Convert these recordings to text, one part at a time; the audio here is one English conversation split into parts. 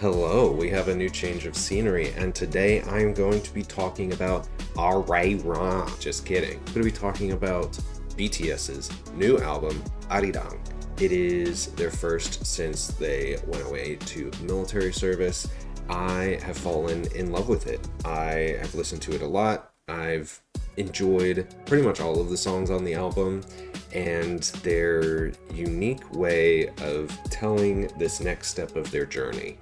Hello, we have a new change of scenery, and today I'm going to be talking about Arirang. Just kidding. I'm going to be talking about BTS's new album, Arirang. It is their first since they went away to military service. I have fallen in love with it. I have listened to it a lot. I've enjoyed pretty much all of the songs on the album, and their unique way of telling this next step of their journey.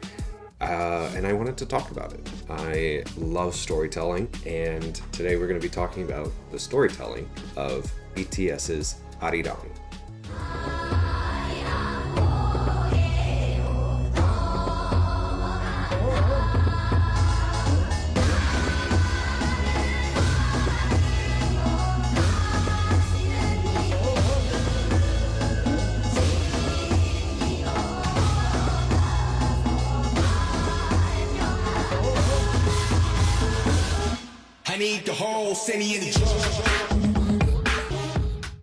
And I wanted to talk about it. I love storytelling, and today we're going to be talking about the storytelling of BTS's Arirang.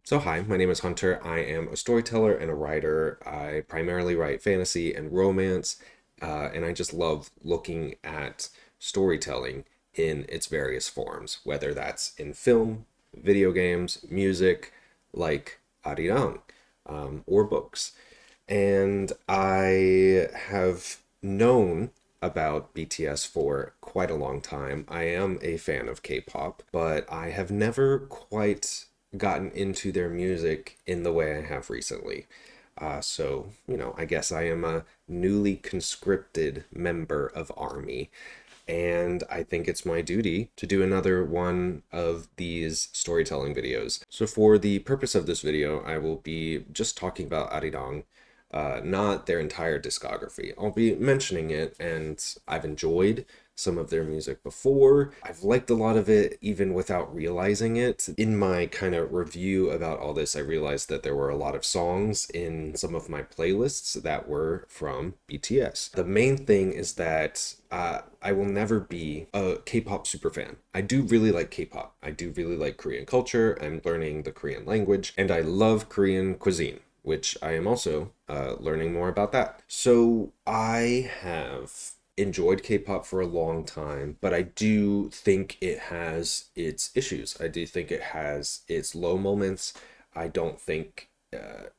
So hi, my name is Hunter. I am a storyteller and a writer. I primarily write fantasy and romance, and I just love looking at storytelling in its various forms, whether that's in film, video games, music, like Arirang, or books. And I have known about BTS for quite a long time. I am a fan of K-pop, but I have never quite gotten into their music in the way I have recently. So, I guess I am a newly conscripted member of ARMY, and I think it's my duty to do another one of these storytelling videos. So for the purpose of this video, I will be just talking about Arirang, not their entire discography. I'll be mentioning it, and I've enjoyed some of their music before. I've liked a lot of it even without realizing it. In my kind of review about all this, I realized that there were a lot of songs in some of my playlists that were from BTS. The main thing is that I will never be a K-pop superfan. I do really like K-pop. I do really like Korean culture. I'm learning the Korean language, and I love Korean cuisine, which I am also learning more about that. So I have enjoyed K-pop for a long time, but I do think it has its issues. I do think it has its low moments. I don't think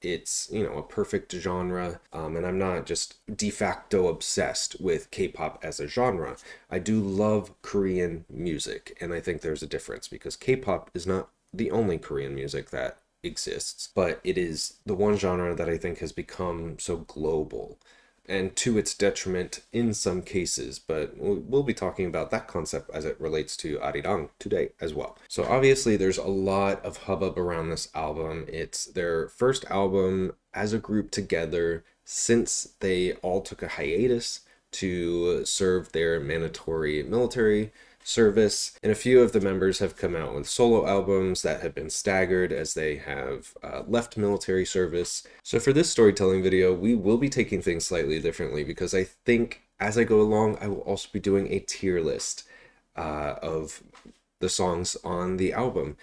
it's, a perfect genre, and I'm not just de facto obsessed with K-pop as a genre. I do love Korean music, and I think there's a difference because K-pop is not the only Korean music that exists, but it is the one genre that I think has become so global, and to its detriment in some cases, but we'll be talking about that concept as it relates to Arirang today as well. So obviously there's a lot of hubbub around this album. It's their first album as a group together since they all took a hiatus to serve their mandatory military service, and a few of the members have come out with solo albums that have been staggered as they have left military service. So for this storytelling video, we will be taking things slightly differently because I think as I go along, I will also be doing a tier list of the songs on the album.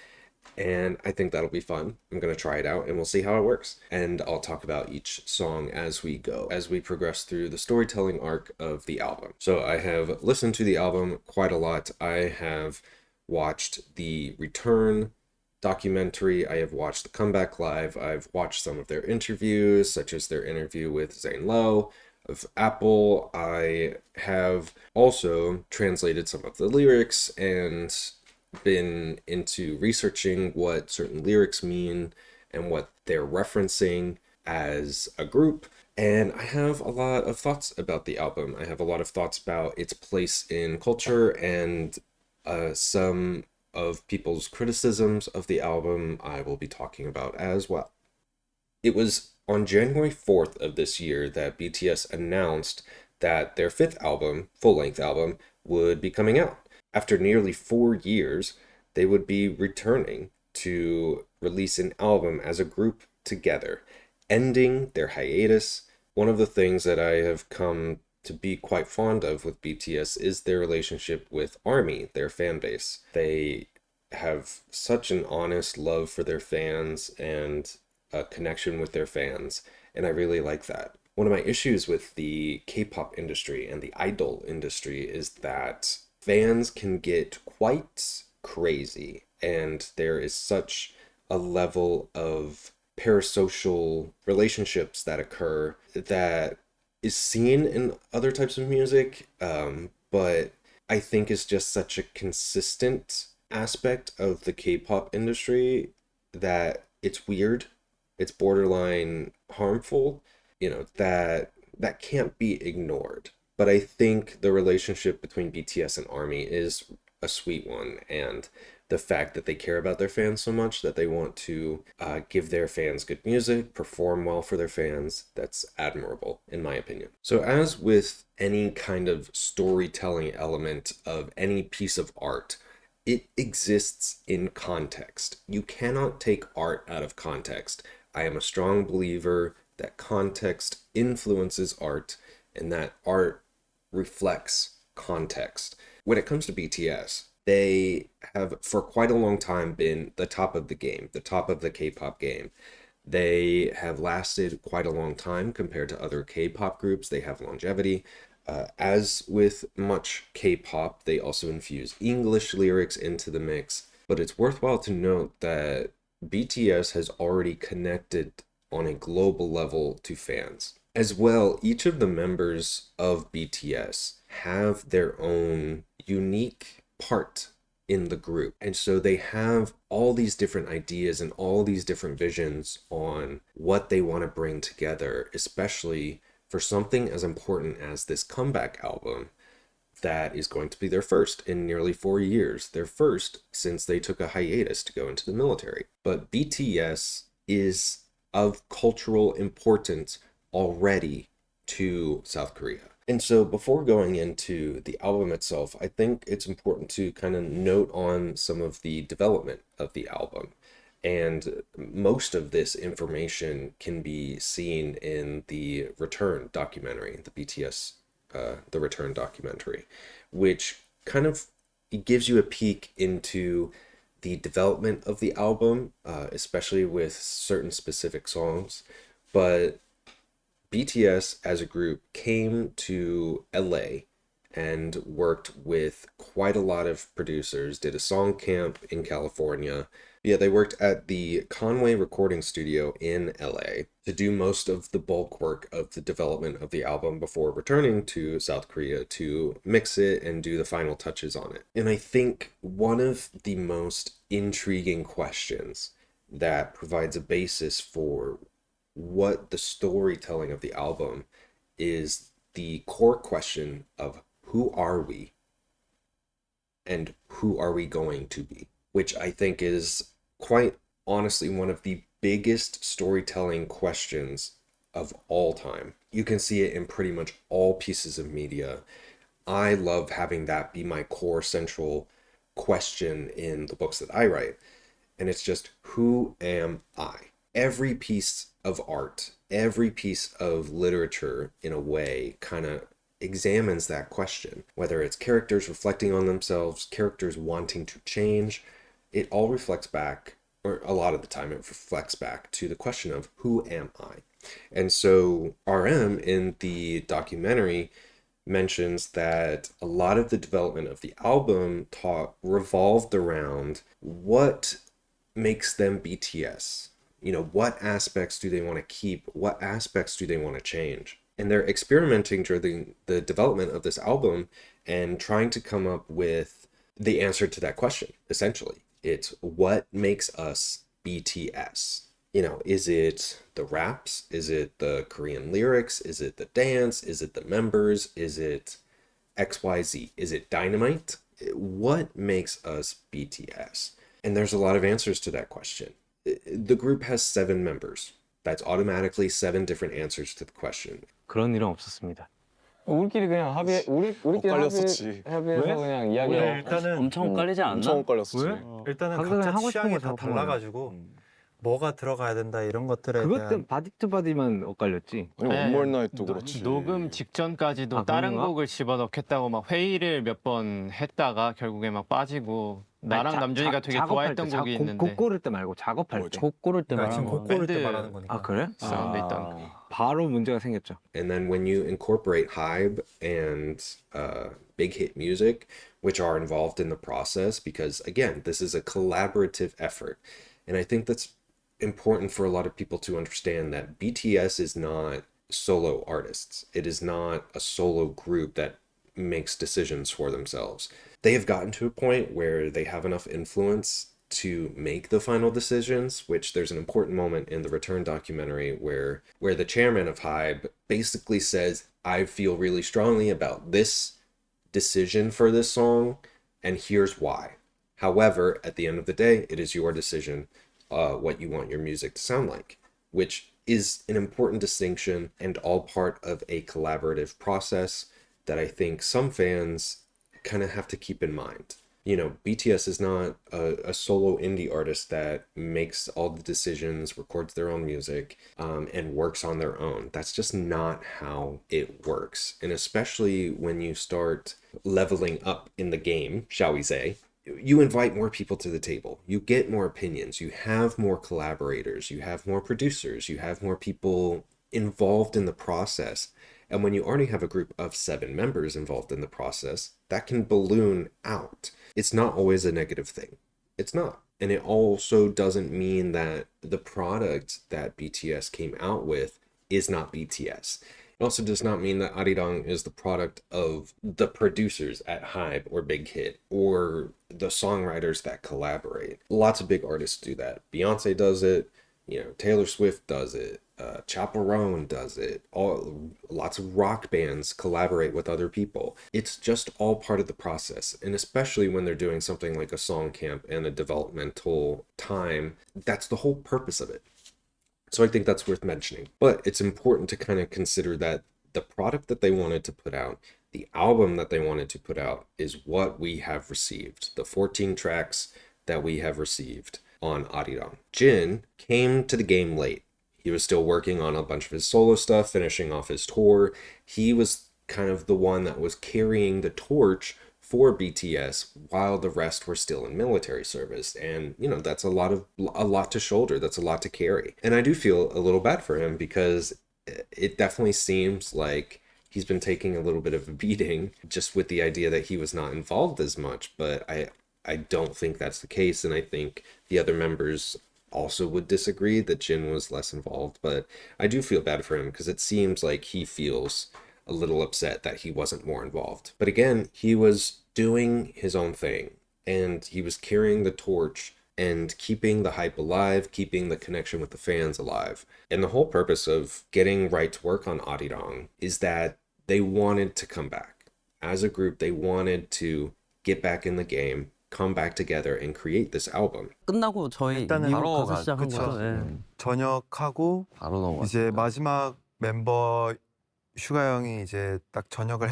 And I think that'll be fun. I'm going to try it out and we'll see how it works. And I'll talk about each song as we go, as we progress through the storytelling arc of the album. So I have listened to the album quite a lot. I have watched the Return documentary. I have watched the Comeback Live. I've watched some of their interviews, such as their interview with Zane Lowe of Apple. I have also translated some of the lyrics and been into researching what certain lyrics mean and what they're referencing as a group. And I have a lot of thoughts about the album. I have a lot of thoughts about its place in culture and some of people's criticisms of the album I will be talking about as well. It was on January 4th of this year that BTS announced that their fifth album, full-length album, would be coming out. After nearly 4 years, they would be returning to release an album as a group together, ending their hiatus. One of the things that I have come to be quite fond of with BTS is their relationship with ARMY, their fan base. They have such an honest love for their fans and a connection with their fans, and I really like that. One of my issues with the K-pop industry and the idol industry is that fans can get quite crazy, and there is such a level of parasocial relationships that occur that is seen in other types of music, but I think is just such a consistent aspect of the K-pop industry that it's weird, it's borderline harmful, that can't be ignored. But I think the relationship between BTS and ARMY is a sweet one, and the fact that they care about their fans so much that they want to give their fans good music, perform well for their fans, that's admirable, in my opinion. So, as with any kind of storytelling element of any piece of art, it exists in context. You cannot take art out of context. I am a strong believer that context influences art and that art reflects context. When it comes to BTS, they have for quite a long time been the top of the game, the top of the K-pop game. They have lasted quite a long time compared to other K-pop groups. They have longevity. As with much K-pop, they also infuse English lyrics into the mix. But it's worthwhile to note that BTS has already connected on a global level to fans. As well, each of the members of BTS have their own unique part in the group. And so they have all these different ideas and all these different visions on what they want to bring together, especially for something as important as this comeback album that is going to be their first in nearly 4 years, their first since they took a hiatus to go into the military. But BTS is of cultural importance already to South Korea. And so before going into the album itself, I think it's important to kind of note on some of the development of the album. And most of this information can be seen in the Return documentary, the BTS, the Return documentary, which kind of gives you a peek into the development of the album, especially with certain specific songs. But BTS as a group came to LA and worked with quite a lot of producers, did a song camp in California. Yeah, they worked at the Conway Recording Studio in LA to do most of the bulk work of the development of the album before returning to South Korea to mix it and do the final touches on it. And I think one of the most intriguing questions that provides a basis for what the storytelling of the album is the core question of who are we and who are we going to be, which I think is quite honestly one of the biggest storytelling questions of all time. You can see it in pretty much all pieces of media. I love having that be my core central question in the books that I write. And it's just, who am I? Every piece of art, every piece of literature, in a way, kind of examines that question. Whether it's characters reflecting on themselves, characters wanting to change, it all reflects back, or a lot of the time it reflects back to the question of who am I? And so RM in the documentary mentions that a lot of the development of the album revolved around what makes them BTS. What aspects do they want to keep? What aspects do they want to change? And they're experimenting during the development of this album and trying to come up with the answer to that question, essentially. It's what makes us BTS? Is it the raps? Is it the Korean lyrics? Is it the dance? Is it the members? Is it XYZ? Is it Dynamite? What makes us BTS? And there's a lot of answers to that question. The group has 7 members. That's automatically 7 different answers to the question. 그런 일은 없었습니다. 우리끼리 그냥 우리끼리 엇갈렸었지. 합의해서 왜? 그냥 왜? 이야기하고 일단은 엄청 엇갈리지 않나? 엄청 엇갈렸었지. 왜? 일단은 각각 각자 하고 싶은 취향이 거 다 잡고 달라가지고 뭐가 들어가야 된다 이런 것들에 그것 대한 때문에 바디 투 바디만 엇갈렸지. 아니 원몰 나잇도 그렇지. 녹음 직전까지도 아, 다른 그런가? 곡을 집어넣겠다고 막 회의를 몇 번 했다가 결국에 막 빠지고 나랑 남준이가 되게 좋아했던 곡이 있는데 곡 고를 때 말고 작업할 뭐죠? 때. 곡 고를 때 그러니까 말하는 지금 거 곡 고를 때 밴드 말하는 거니까. 아 그래? 사운드 있던 그 바로 문제가 생겼죠. And then when you incorporate Hybe and big hit music, which are involved in the process, because again, this is a collaborative effort. And I think that's important for a lot of people to understand that BTS is not solo artists. It is not a solo group that makes decisions for themselves. They have gotten to a point where they have enough influence to make the final decisions, which there's an important moment in the Return documentary where the chairman of Hybe basically says, I feel really strongly about this decision for this song, and here's why. However, at the end of the day, it is your decision what you want your music to sound like, which is an important distinction and all part of a collaborative process that I think some fans kind of have to keep in mind. You know, BTS is not a solo indie artist that makes all the decisions, records their own music, and works on their own. That's just not how it works. And especially when you start leveling up in the game, shall we say, you invite more people to the table. You get more opinions. You have more collaborators. You have more producers. You have more people involved in the process. And when you already have a group of 7 members involved in the process, that can balloon out. It's not always a negative thing. It's not. And it also doesn't mean that the product that BTS came out with is not BTS. It also does not mean that Arirang is the product of the producers at Hybe or Big Hit or the songwriters that collaborate. Lots of big artists do that. Beyonce does it. You know, Taylor Swift does it. Chaperone does it. Lots of rock bands collaborate with other people. It's just all part of the process. And especially when they're doing something like a song camp and a developmental time, that's the whole purpose of it. So I think that's worth mentioning. But it's important to kind of consider that the product that they wanted to put out, the album that they wanted to put out, is what we have received. The 14 tracks that we have received on Arirang. Jin came to the game late. He was still working on a bunch of his solo stuff, finishing off his tour. He was kind of the one that was carrying the torch for BTS while the rest were still in military service. And, you know, that's a lot to shoulder. That's a lot to carry. And I do feel a little bad for him because it definitely seems like he's been taking a little bit of a beating just with the idea that he was not involved as much. But I don't think that's the case. And I think the other members also would disagree that Jin was less involved, but I do feel bad for him because it seems like he feels a little upset that he wasn't more involved. But again, he was doing his own thing and he was carrying the torch and keeping the hype alive, keeping the connection with the fans alive. And the whole purpose of getting right to work on Arirang is that they wanted to come back. As a group, they wanted to get back in the game, come back together and create this album. 끝나고 저희 일단은 바로 가서 시작한 그쵸. 거죠. 예. 전역하고 바로 넘어갔어요. 이제 마지막 멤버 슈가 형이 이제 딱 전역을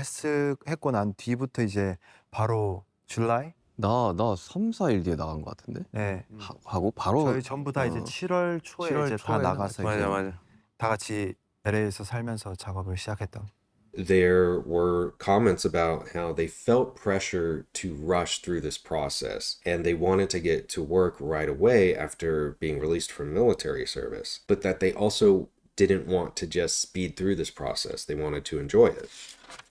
했고 난 뒤부터 이제 바로 줄라이? 나 3, 4일 뒤에 나간 것 같은데? 네. 하고 바로 저희 전부 다 이제 7월 초에 7월 이제 다 초에 나가서 나갔죠. 이제 맞아. 다 같이 LA에서 살면서 작업을 시작했던. There were comments about how they felt pressure to rush through this process and they wanted to get to work right away after being released from military service, but that they also didn't want to just speed through this process. They wanted to enjoy it.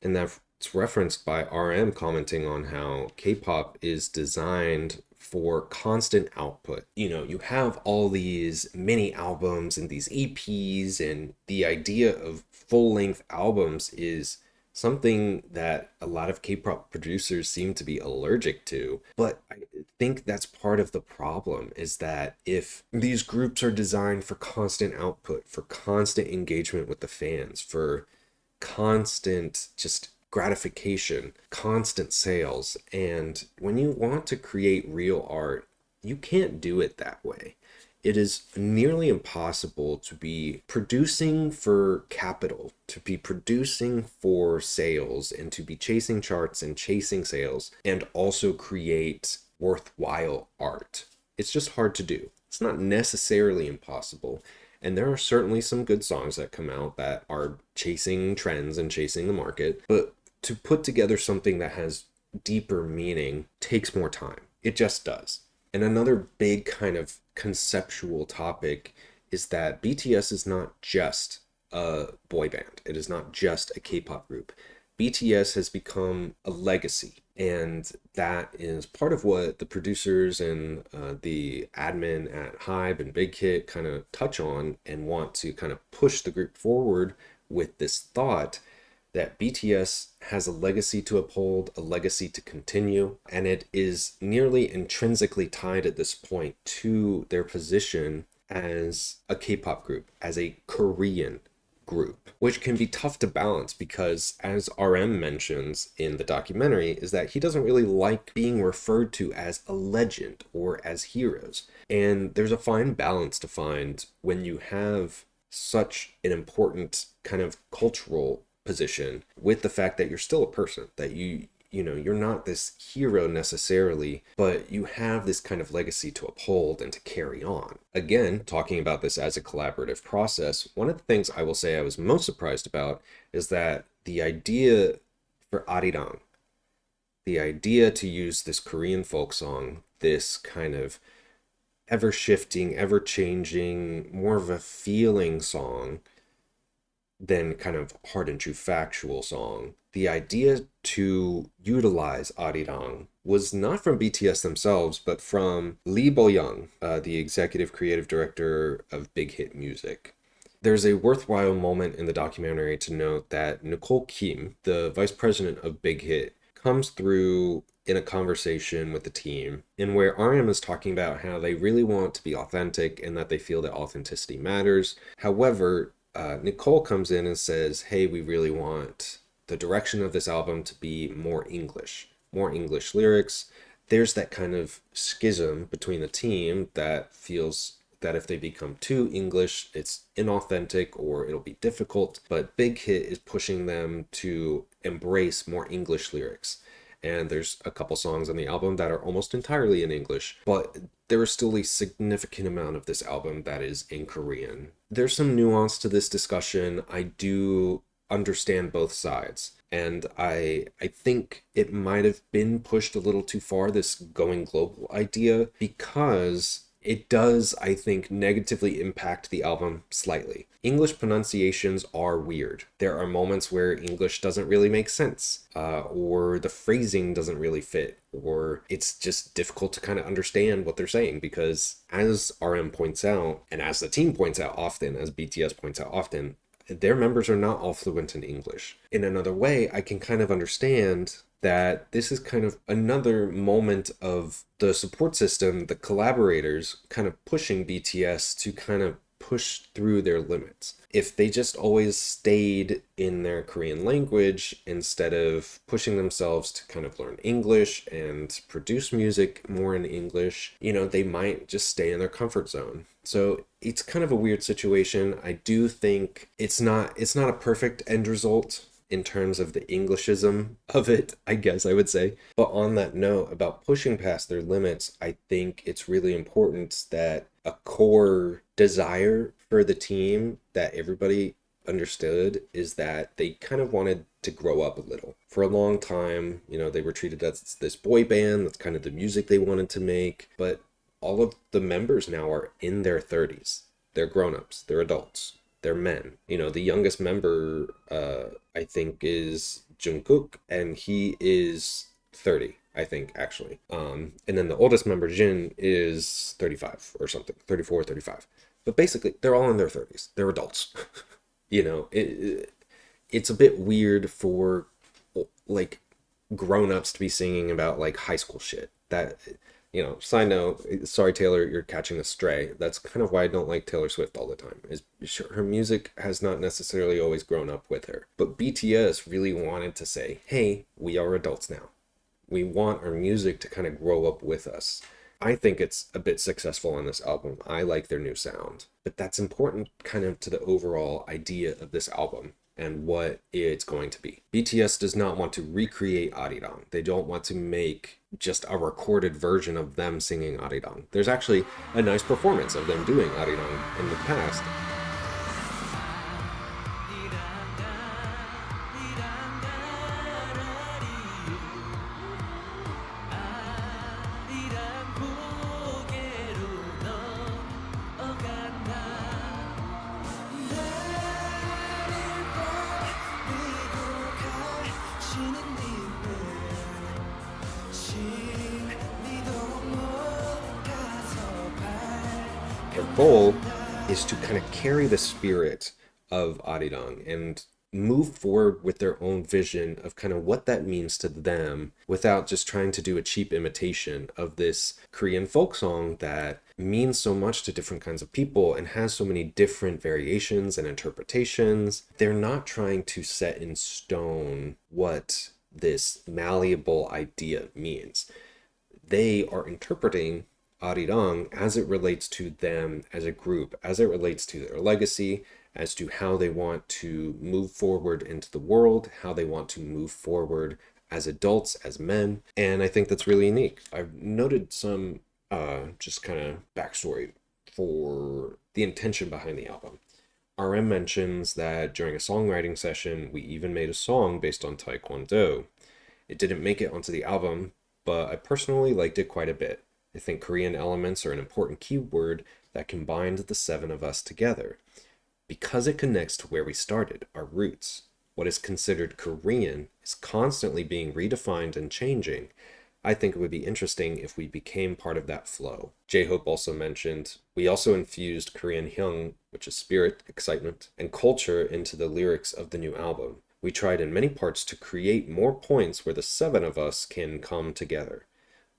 And that's referenced by RM commenting on how K-pop is designed for constant output. You know, you have all these mini albums and these EPs, and the idea of full-length albums is something that a lot of K-pop producers seem to be allergic to. But I think that's part of the problem, is that if these groups are designed for constant output, for constant engagement with the fans, for constant just gratification, constant sales, and when you want to create real art, you can't do it that way. It is nearly impossible to be producing for capital, to be producing for sales, and to be chasing charts and chasing sales, and also create worthwhile art. It's just hard to do. It's not necessarily impossible. And there are certainly some good songs that come out that are chasing trends and chasing the market, but to put together something that has deeper meaning takes more time. It just does. And another big kind of conceptual topic is that BTS is not just a boy band. It is not just a K-pop group. BTS has become a legacy, and that is part of what the producers and the admin at Hybe and Big Hit kind of touch on and want to kind of push the group forward with this thought that BTS has a legacy to uphold, a legacy to continue, and it is nearly intrinsically tied at this point to their position as a K-pop group, as a Korean group, which can be tough to balance because, as RM mentions in the documentary, is that he doesn't really like being referred to as a legend or as heroes. And there's a fine balance to find when you have such an important kind of cultural position with the fact that you're still a person, that you're not this hero necessarily, but you have this kind of legacy to uphold and to carry on. Again, talking about this as a collaborative process, one of the things I will say I was most surprised about is that the idea for Arirang, the idea to use this Korean folk song, this kind of ever-shifting, ever-changing, more of a feeling song than kind of hard and true factual song. The idea to utilize Arirang was not from BTS themselves, but from Lee Bo-young, the executive creative director of Big Hit Music. There's a worthwhile moment in the documentary to note that Nicole Kim, the vice president of Big Hit, comes through in a conversation with the team in where RM is talking about how they really want to be authentic and that they feel that authenticity matters. However, Nicole comes in and says, hey, we really want the direction of this album to be more English lyrics. There's that kind of schism between the team that feels that if they become too English, it's inauthentic or it'll be difficult. But Big Hit is pushing them to embrace more English lyrics. And there's a couple songs on the album that are almost entirely in English, but there is still a significant amount of this album that is in Korean. There's some nuance to this discussion. I do understand both sides, and I think it might have been pushed a little too far, this going global idea, because it does, I think, negatively impact the album slightly. English pronunciations are weird. There are moments where English doesn't really make sense, or the phrasing doesn't really fit, or it's just difficult to kind of understand what they're saying because, as RM points out, and as the team points out often, as BTS points out often, their members are not all fluent in English. In another way, I can kind of understand that this is kind of another moment of the support system, the collaborators kind of pushing BTS to kind of push through their limits. If they just always stayed in their Korean language instead of pushing themselves to kind of learn English and produce music more in English, they might just stay in their comfort zone. So it's kind of a weird situation. I do think it's not a perfect end result in terms of the Englishism of it, I guess I would say. But on that note about pushing past their limits, I think it's really important that a core desire for the team that everybody understood is that they kind of wanted to grow up a little. For a long time, they were treated as this boy band, that's kind of the music they wanted to make, but all of the members now are in their 30s. They're grown-ups, they're adults. They're men. The youngest member, I think, is Jungkook, and he is 30, I think, actually. And then the oldest member, Jin, is 35 or something, 34, 35. But basically, they're all in their 30s. They're adults. It's a bit weird for, grown-ups to be singing about, high school shit. That... side note, sorry, Taylor, you're catching a stray. That's kind of why I don't like Taylor Swift all the time. Her music has not necessarily always grown up with her. But BTS really wanted to say, hey, we are adults now. We want our music to kind of grow up with us. I think it's a bit successful on this album. I like their new sound. But that's important kind of to the overall idea of this album and what it's going to be. BTS does not want to recreate Arirang. They don't want to make just a recorded version of them singing Arirang. There's actually a nice performance of them doing Arirang in the past. goal is to kind of carry the spirit of Arirang and move forward with their own vision of kind of what that means to them without just trying to do a cheap imitation of this Korean folk song that means so much to different kinds of people and has so many different variations and interpretations. They're not trying to set in stone what this malleable idea means. They are interpreting Arirang as it relates to them as a group, as it relates to their legacy, as to how they want to move forward into the world, how they want to move forward as adults, as men. And I think that's really unique. I've noted some just kind of backstory for the intention behind the album. RM mentions that during a songwriting session, we even made a song based on Taekwondo. It didn't make it onto the album, but I personally liked it quite a bit. I think Korean elements are an important keyword that combined the seven of us together, because it connects to where we started, our roots. What is considered Korean is constantly being redefined and changing. I think it would be interesting if we became part of that flow. J-Hope also mentioned, we also infused Korean hyung, which is spirit, excitement, and culture into the lyrics of the new album. We tried in many parts to create more points where the seven of us can come together.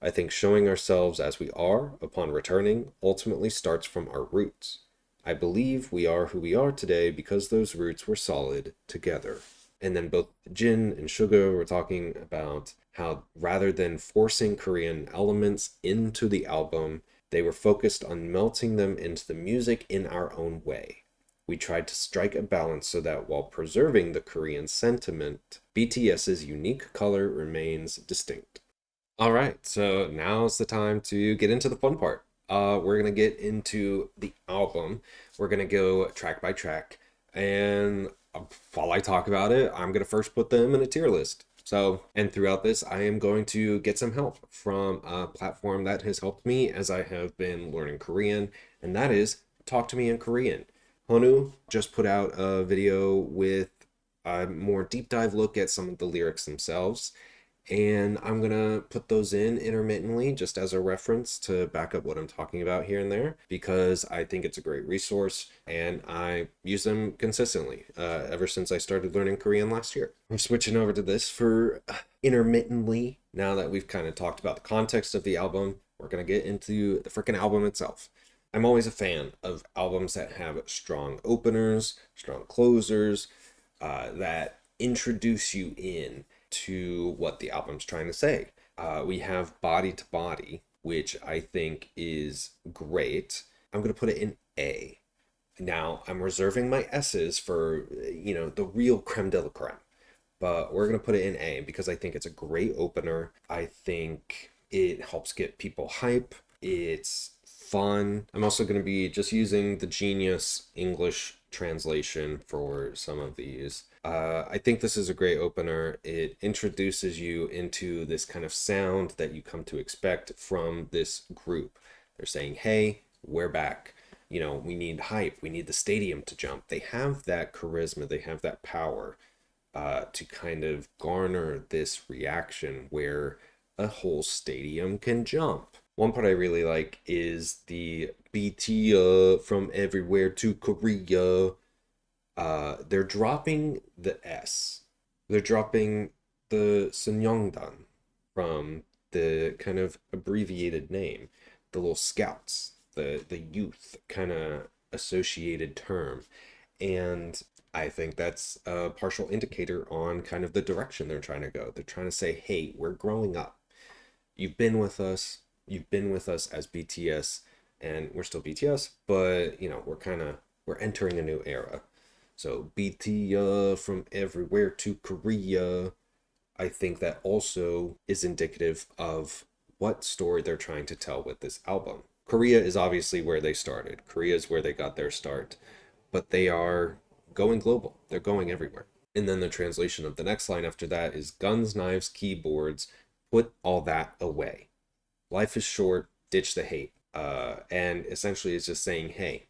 I think showing ourselves as we are upon returning ultimately starts from our roots. I believe we are who we are today because those roots were solid together. And then both Jin and Suga were talking about how rather than forcing Korean elements into the album, they were focused on melting them into the music in our own way. We tried to strike a balance so that while preserving the Korean sentiment, BTS's unique color remains distinct. All right, so now's the time to get into the fun part. We're going to get into the album. We're going to go track by track. And while I talk about it, I'm going to first put them in a tier list. So, and throughout this, I am going to get some help from a platform that has helped me as I have been learning Korean, and that is Talk to Me in Korean. Honu just put out a video with a more deep dive look at some of the lyrics themselves. And I'm going to put those in intermittently just as a reference to back up what I'm talking about here and there, because I think it's a great resource and I use them consistently ever since I started learning Korean last year. I'm switching over to this for intermittently. Now that we've kind of talked about the context of the album, we're going to get into the freaking album itself. I'm always a fan of albums that have strong openers, strong closers, that introduce you in to what the album's trying to say. We have Body to Body, which I think is great. I'm going to put it in A. Now, I'm reserving my S's for, the real creme de la creme. But we're going to put it in A because I think it's a great opener. I think it helps get people hype. It's fun. I'm also going to be just using the Genius English translation for some of these. I think this is a great opener. It introduces you into this kind of sound that you come to expect from this group. They're saying, hey, we're back. We need hype. We need the stadium to jump. They have that charisma. They have that power to kind of garner this reaction where a whole stadium can jump. One part I really like is the BT from everywhere to Korea. They're dropping the S. They're dropping the Seonyeongdan from the kind of abbreviated name, the little scouts, the youth kind of associated term. And I think that's a partial indicator on kind of the direction they're trying to go. They're trying to say, hey, we're growing up. You've been with us. You've been with us as BTS, and we're still BTS, but we're entering a new era. So BT from everywhere to Korea, I think that also is indicative of what story they're trying to tell with this album. Korea is obviously where they started. Korea is where they got their start, but they are going global. They're going everywhere. And then the translation of the next line after that is guns, knives, keyboards, put all that away. Life is short, ditch the hate. And essentially it's just saying, hey,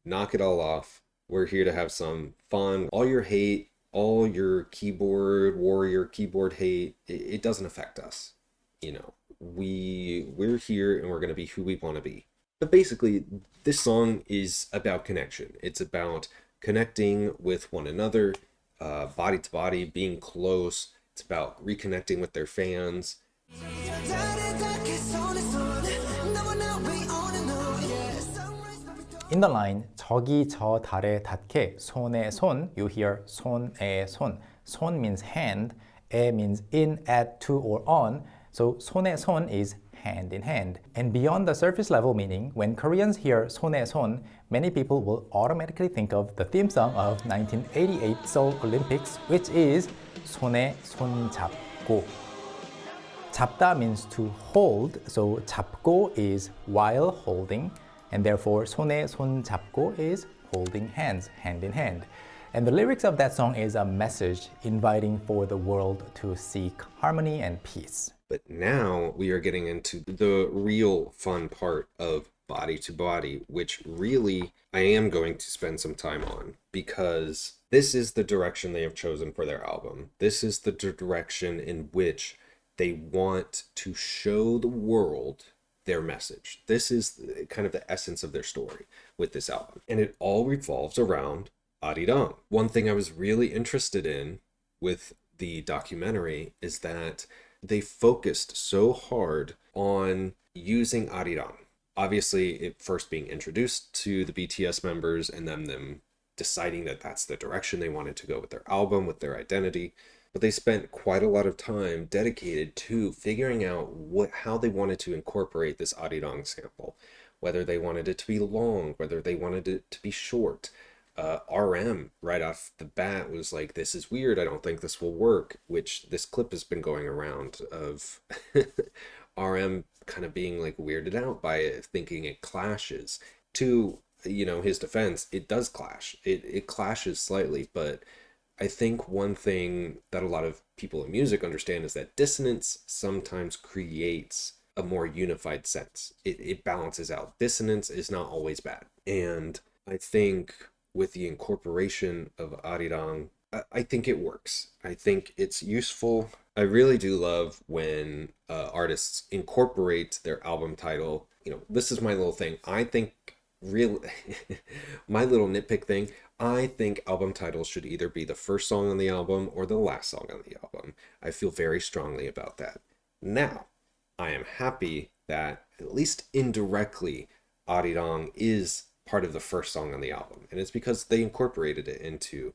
knock it all off. We're here to have some fun. All your hate, all your keyboard warrior, keyboard hate, it doesn't affect us. We're here and we're going to be who we want to be. But basically, this song is about connection. It's about connecting with one another, body to body, being close. It's about reconnecting with their fans. In the line, 저기 저 달에 닿게 손에 손, you hear 손에 손. 손 means hand, 에 means in, at, to, or on. So 손에 손 is hand in hand. And beyond the surface level meaning, when Koreans hear 손에 손, many people will automatically think of the theme song of 1988 Seoul Olympics, which is 손에 손 잡고. 잡다 means to hold, so 잡고 is while holding, and therefore 손에 손 잡고 is holding hands, hand in hand. And the lyrics of that song is a message inviting for the world to seek harmony and peace. But now we are getting into the real fun part of Body to Body, which really I am going to spend some time on, because this is the direction they have chosen for their album. This is the direction in which they want to show the world their message. This is kind of the essence of their story with this album. And it all revolves around Arirang. One thing I was really interested in with the documentary is that they focused so hard on using Arirang. Obviously, it first being introduced to the BTS members and then them deciding that that's the direction they wanted to go with their album, with their identity. But they spent quite a lot of time dedicated to figuring out how they wanted to incorporate this Arirang sample, whether they wanted it to be long, whether they wanted it to be short. RM right off the bat was like, this is weird, I don't think this will work, which this clip has been going around of RM kind of being like weirded out by it, thinking it clashes. To, his defense, it does clash. It clashes slightly, but I think one thing that a lot of people in music understand is that dissonance sometimes creates a more unified sense. It balances out. Dissonance is not always bad. And I think with the incorporation of Arirang, I think it works. I think it's useful. I really do love when artists incorporate their album title. This is my little thing. I think my little nitpick thing, I think album titles should either be the first song on the album or the last song on the album. I feel very strongly about that. Now, I am happy that at least indirectly, Arirang is part of the first song on the album. And it's because they incorporated it into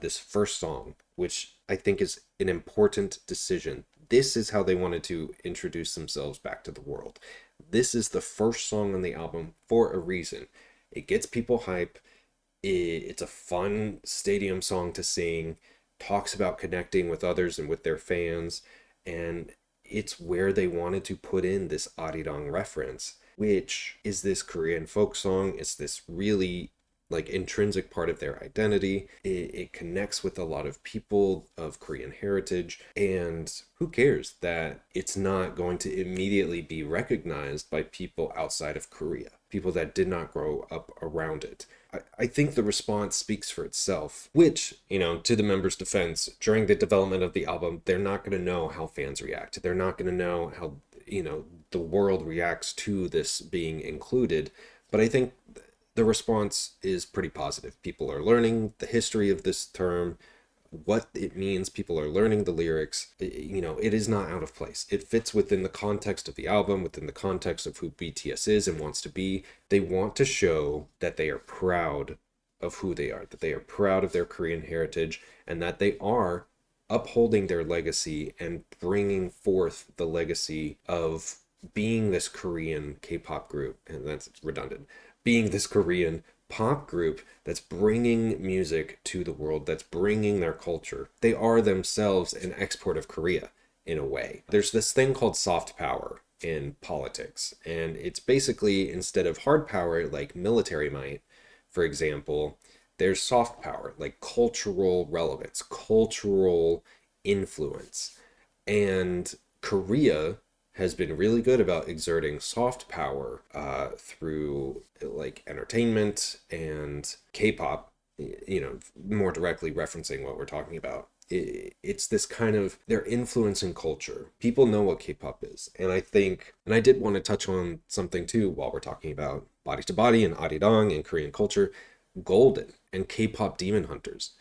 this first song, which I think is an important decision. This is how they wanted to introduce themselves back to the world. This is the first song on the album for a reason. It gets people hype. It's a fun stadium song to sing, talks about connecting with others and with their fans, and it's where they wanted to put in this Arirang reference, which is this Korean folk song. It's this really intrinsic part of their identity. It connects with a lot of people of Korean heritage, and who cares that it's not going to immediately be recognized by people outside of Korea, people that did not grow up around it. I think the response speaks for itself, which, to the members' defense, during the development of the album, they're not going to know how fans react. They're not going to know how, the world reacts to this being included. But I think the response is pretty positive. People are learning the history of this term, what it means. People are learning the lyrics. It is not out of place. It fits within the context of the album, within the context of who BTS is and wants to be. They want to show that they are proud of who they are, that they are proud of their Korean heritage, and that they are upholding their legacy and bringing forth the legacy of being this Korean K-pop group. And that's redundant. Being this Korean pop group that's bringing music to the world, that's bringing their culture. They are themselves an export of Korea, in a way. There's this thing called soft power in politics, and it's basically, instead of hard power like military might, for example, there's soft power, like cultural relevance, cultural influence. And Korea has been really good about exerting soft power through entertainment and K-pop, more directly referencing what we're talking about. It's this kind of their influence in culture. People know what K-pop is. And I think, and I did want to touch on something too while we're talking about Body to Body and Arirang and Korean culture, Golden and K-pop Demon Hunters.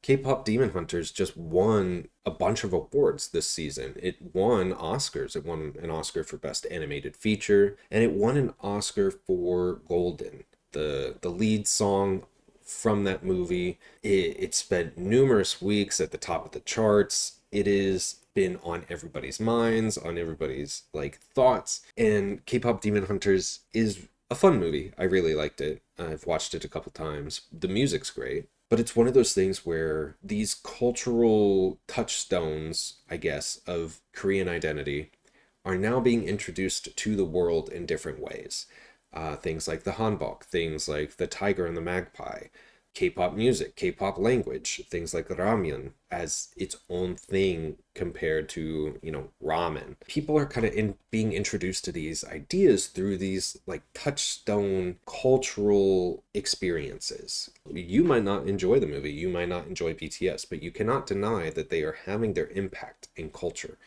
K-pop Demon Hunters just won a bunch of awards this season. It won Oscars. It won an Oscar for Best Animated Feature, and it won an Oscar for Golden, the lead song from that movie. It spent numerous weeks at the top of the charts. It has been on everybody's minds, on everybody's thoughts. And K-pop Demon Hunters is a fun movie. I really liked it. I've watched it a couple times. The music's great. But it's one of those things where these cultural touchstones, I guess, of Korean identity are now being introduced to the world in different ways. Things like the hanbok, things like the tiger and the magpie, K-pop music, K-pop language, things like ramyeon as its own thing compared to, ramen. People are kind of being introduced to these ideas through these touchstone cultural experiences. You might not enjoy the movie, you might not enjoy BTS, but you cannot deny that they are having their impact in culture.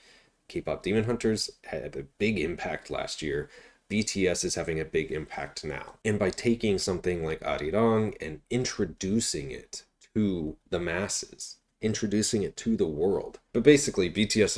K-pop Demon Hunters had a big impact last year. BTS is having a big impact now. And by taking something like Arirang and introducing it to the masses, introducing it to the world. But basically, BTS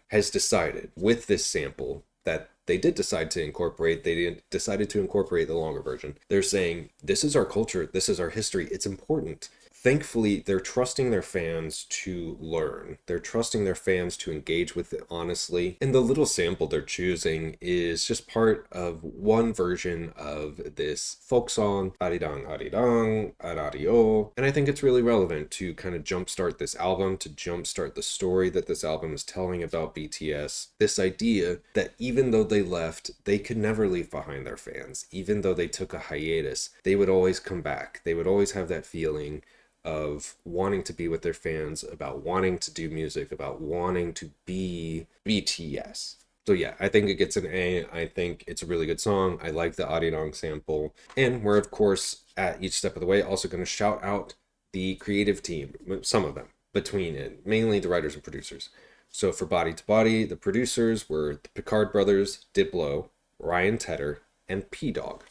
has decided with this sample that they did decide to incorporate, decided to incorporate the longer version. They're saying, this is our culture, this is our history, it's important. Thankfully, they're trusting their fans to learn. They're trusting their fans to engage with it honestly. And the little sample they're choosing is just part of one version of this folk song, Arirang, Arirang, Arario. And I think it's really relevant to kind of jumpstart this album, to jumpstart the story that this album is telling about BTS. This idea that even though they left, they could never leave behind their fans. Even though they took a hiatus, they would always come back. They would always have that feeling of wanting to be with their fans, about wanting to do music, about wanting to be BTS. So yeah, I think it gets an A. I think it's a really good song. I like the Arirang sample. And we're, of course, at each step of the way, also going to shout out the creative team, some of them, between it, mainly the writers and producers. So for Body to Body, the producers were the Picard brothers, Diplo, Ryan Tedder, and P-Dog.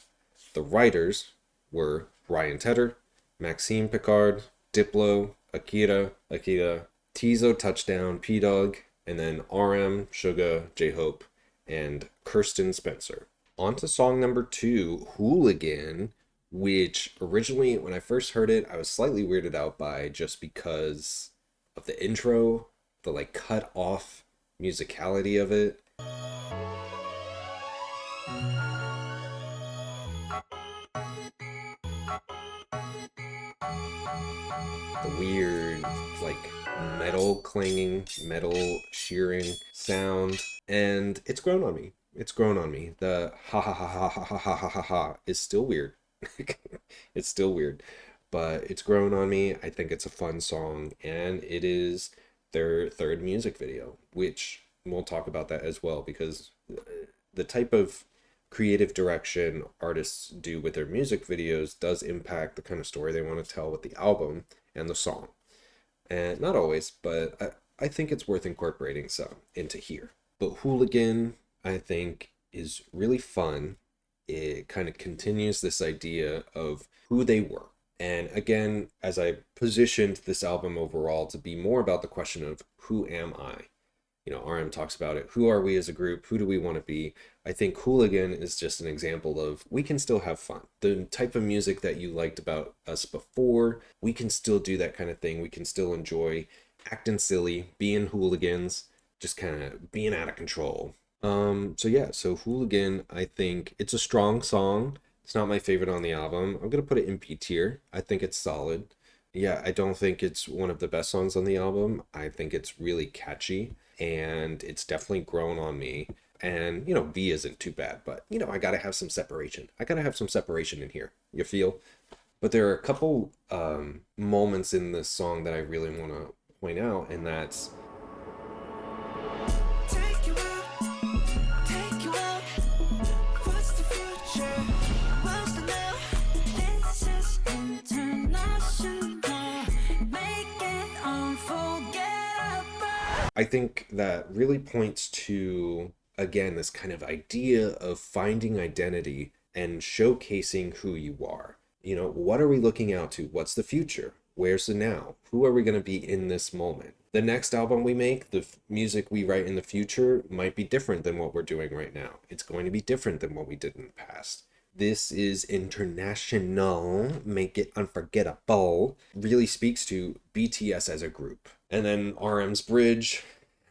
The writers were Ryan Tedder, Maxime Picard, Diplo, Akira, Tizo Touchdown, P-Dog, and then RM, Suga, J-Hope, and Kirsten Spencer. On to song number 2, Hooligan, which originally, when I first heard it, I was slightly weirded out by just because of the intro, the cut off musicality of it. The weird, metal clanging, metal shearing sound, and it's grown on me. The ha ha ha ha ha ha ha ha ha ha is still weird. It's still weird, but it's grown on me. I think it's a fun song, and it is their third music video, which we'll talk about that as well, because the type of creative direction artists do with their music videos does impact the kind of story they want to tell with the album and the song. And not always, but I think it's worth incorporating some into here. But Hooligan, I think, is really fun. It kind of continues this idea of who they were. And again, as I positioned this album overall to be more about the question of who am I? RM talks about it. Who are we as a group? Who do we want to be? I think Hooligan is just an example of we can still have fun. The type of music that you liked about us before, we can still do that kind of thing. We can still enjoy acting silly, being hooligans, just kind of being out of control. So Hooligan, I think it's a strong song. It's not my favorite on the album. I'm going to put it in B tier. I think it's solid. Yeah, I don't think it's one of the best songs on the album. I think it's really catchy, and it's definitely grown on me. And, B isn't too bad, but, I gotta have some separation. I gotta have some separation in here, you feel? But there are a couple moments in this song that I really want to point out, and that's... I think that really points to, again, this kind of idea of finding identity and showcasing who you are. You know, what are we looking out to? What's the future? Where's the now? Who are we going to be in this moment? The next album we make, the music we write in the future might be different than what we're doing right now. It's going to be different than what we did in the past. This is international, make it unforgettable, really speaks to BTS as a group. And then RM's bridge,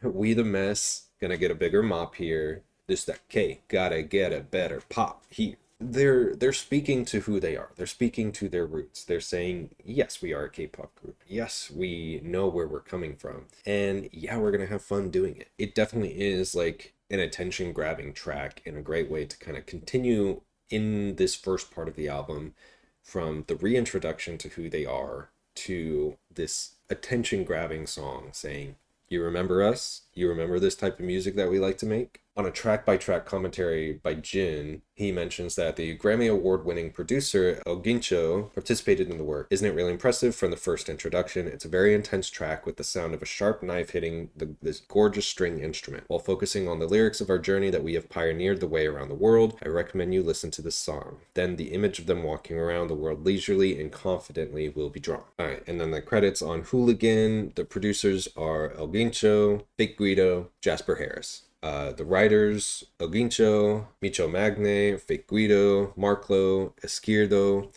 we the mess, gonna get a bigger mop here. This that K, gotta get a better pop here. They're speaking to who they are. They're speaking to their roots. They're saying, yes, we are a K-pop group. Yes, we know where we're coming from. And yeah, we're gonna have fun doing it. It definitely is like an attention-grabbing track and a great way to kind of continue in this first part of the album, from the reintroduction to who they are to this attention-grabbing song saying, you remember us? You remember this type of music that we like to make? On a track-by-track commentary by Jin, he mentions that the Grammy Award-winning producer El Guincho participated in the work. Isn't it really impressive from the first introduction? It's a very intense track with the sound of a sharp knife hitting this gorgeous string instrument. While focusing on the lyrics of our journey that we have pioneered the way around the world, I recommend you listen to this song. Then the image of them walking around the world leisurely and confidently will be drawn. Alright, and then the credits on Hooligan. The producers are El Guincho, Fake Guido, Jasper Harris. The writers, El Guincho, Micho Magne, Fake Guido, Marklo, Esquerdo,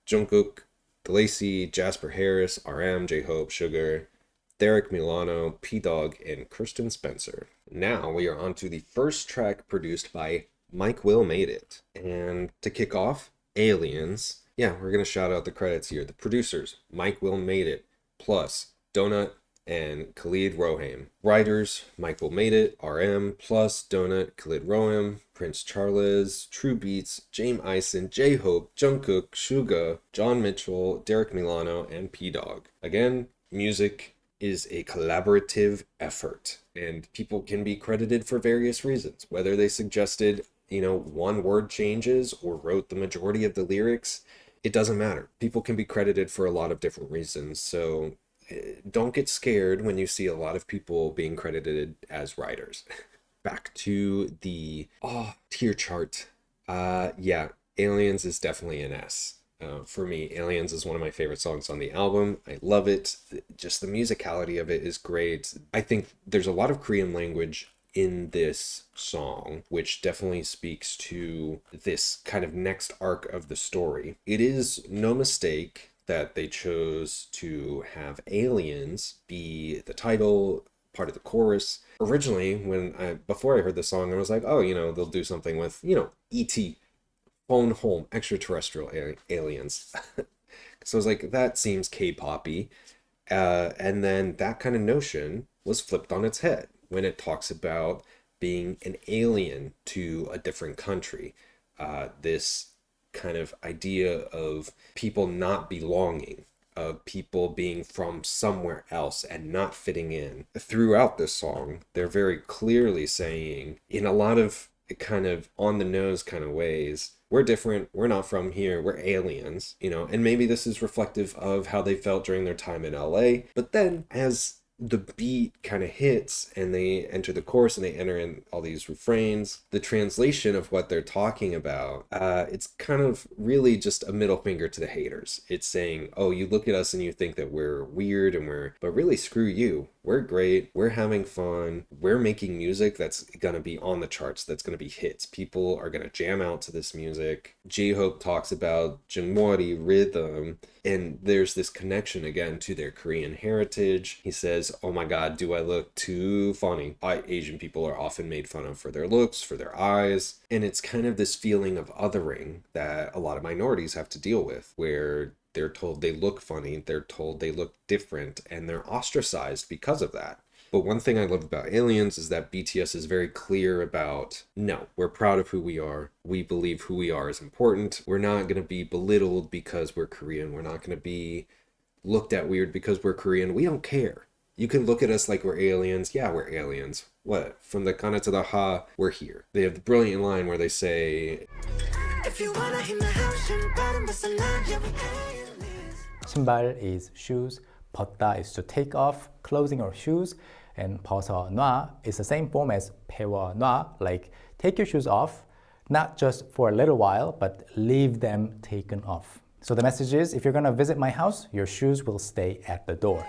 Jungkook, DeLacy, Jasper Harris, RM, J-Hope, Sugar, Derek Milano, P-Dog, and Kirsten Spencer. Now we are on to the first track produced by Mike Will Made It. And to kick off, Aliens. Yeah, we're going to shout out the credits here. The producers, Mike Will Made It, plus Donut, and Khalid Roham. Writers, Michael Made It, RM, Plus, Donut, Khalid Roham, Prince Charles, True Beats, James Ison, J-Hope, Jungkook, Suga, John Mitchell, Derek Milano, and P-Dog. Again, music is a collaborative effort, and people can be credited for various reasons, whether they suggested, one word changes or wrote the majority of the lyrics. It doesn't matter. People can be credited for a lot of different reasons, so don't get scared when you see a lot of people being credited as writers. Back to the tier chart. Yeah, Aliens is definitely an S. For me, Aliens is one of my favorite songs on the album. I love it. Just the musicality of it is great. I think there's a lot of Korean language in this song, which definitely speaks to this kind of next arc of the story. It is no mistake that they chose to have Aliens be the title, part of the chorus. Originally, before I heard the song, I was like, they'll do something with, E.T., phone home, extraterrestrial aliens. So I was like, that seems K-poppy. And then that kind of notion was flipped on its head when it talks about being an alien to a different country. This kind of idea of people not belonging, of people being from somewhere else and not fitting in. Throughout this song, they're very clearly saying, in a lot of kind of on the nose kind of ways, we're different, we're not from here, we're aliens, and maybe this is reflective of how they felt during their time in LA. But then as the beat kind of hits and they enter the chorus and they enter in all these refrains, the translation of what they're talking about, it's kind of really just a middle finger to the haters. It's saying, oh, you look at us and you think that we're weird but really screw you. We're great. We're having fun. We're making music that's going to be on the charts, that's going to be hits. People are going to jam out to this music. J-Hope talks about Jungwari rhythm, and there's this connection again to their Korean heritage. He says, oh my God, do I look too funny? Asian people are often made fun of for their looks, for their eyes. And it's kind of this feeling of othering that a lot of minorities have to deal with, where they're told they look funny, they're told they look different, and they're ostracized because of that. But one thing I love about Aliens is that BTS is very clear about, no, we're proud of who we are. We believe who we are is important. We're not going to be belittled because we're Korean. We're not going to be looked at weird because we're Korean. We don't care. You can look at us like we're aliens. Yeah, we're aliens. What? From the kana to the ha, we're here. They have the brilliant line where they say, if you wanna hit the house, 신발 is shoes, 벗다 is to take off clothing or shoes. And 벗어 놔 is the same form as 배워 놔, like take your shoes off, not just for a little while, but leave them taken off. So the message is, if you're gonna visit my house, your shoes will stay at the door.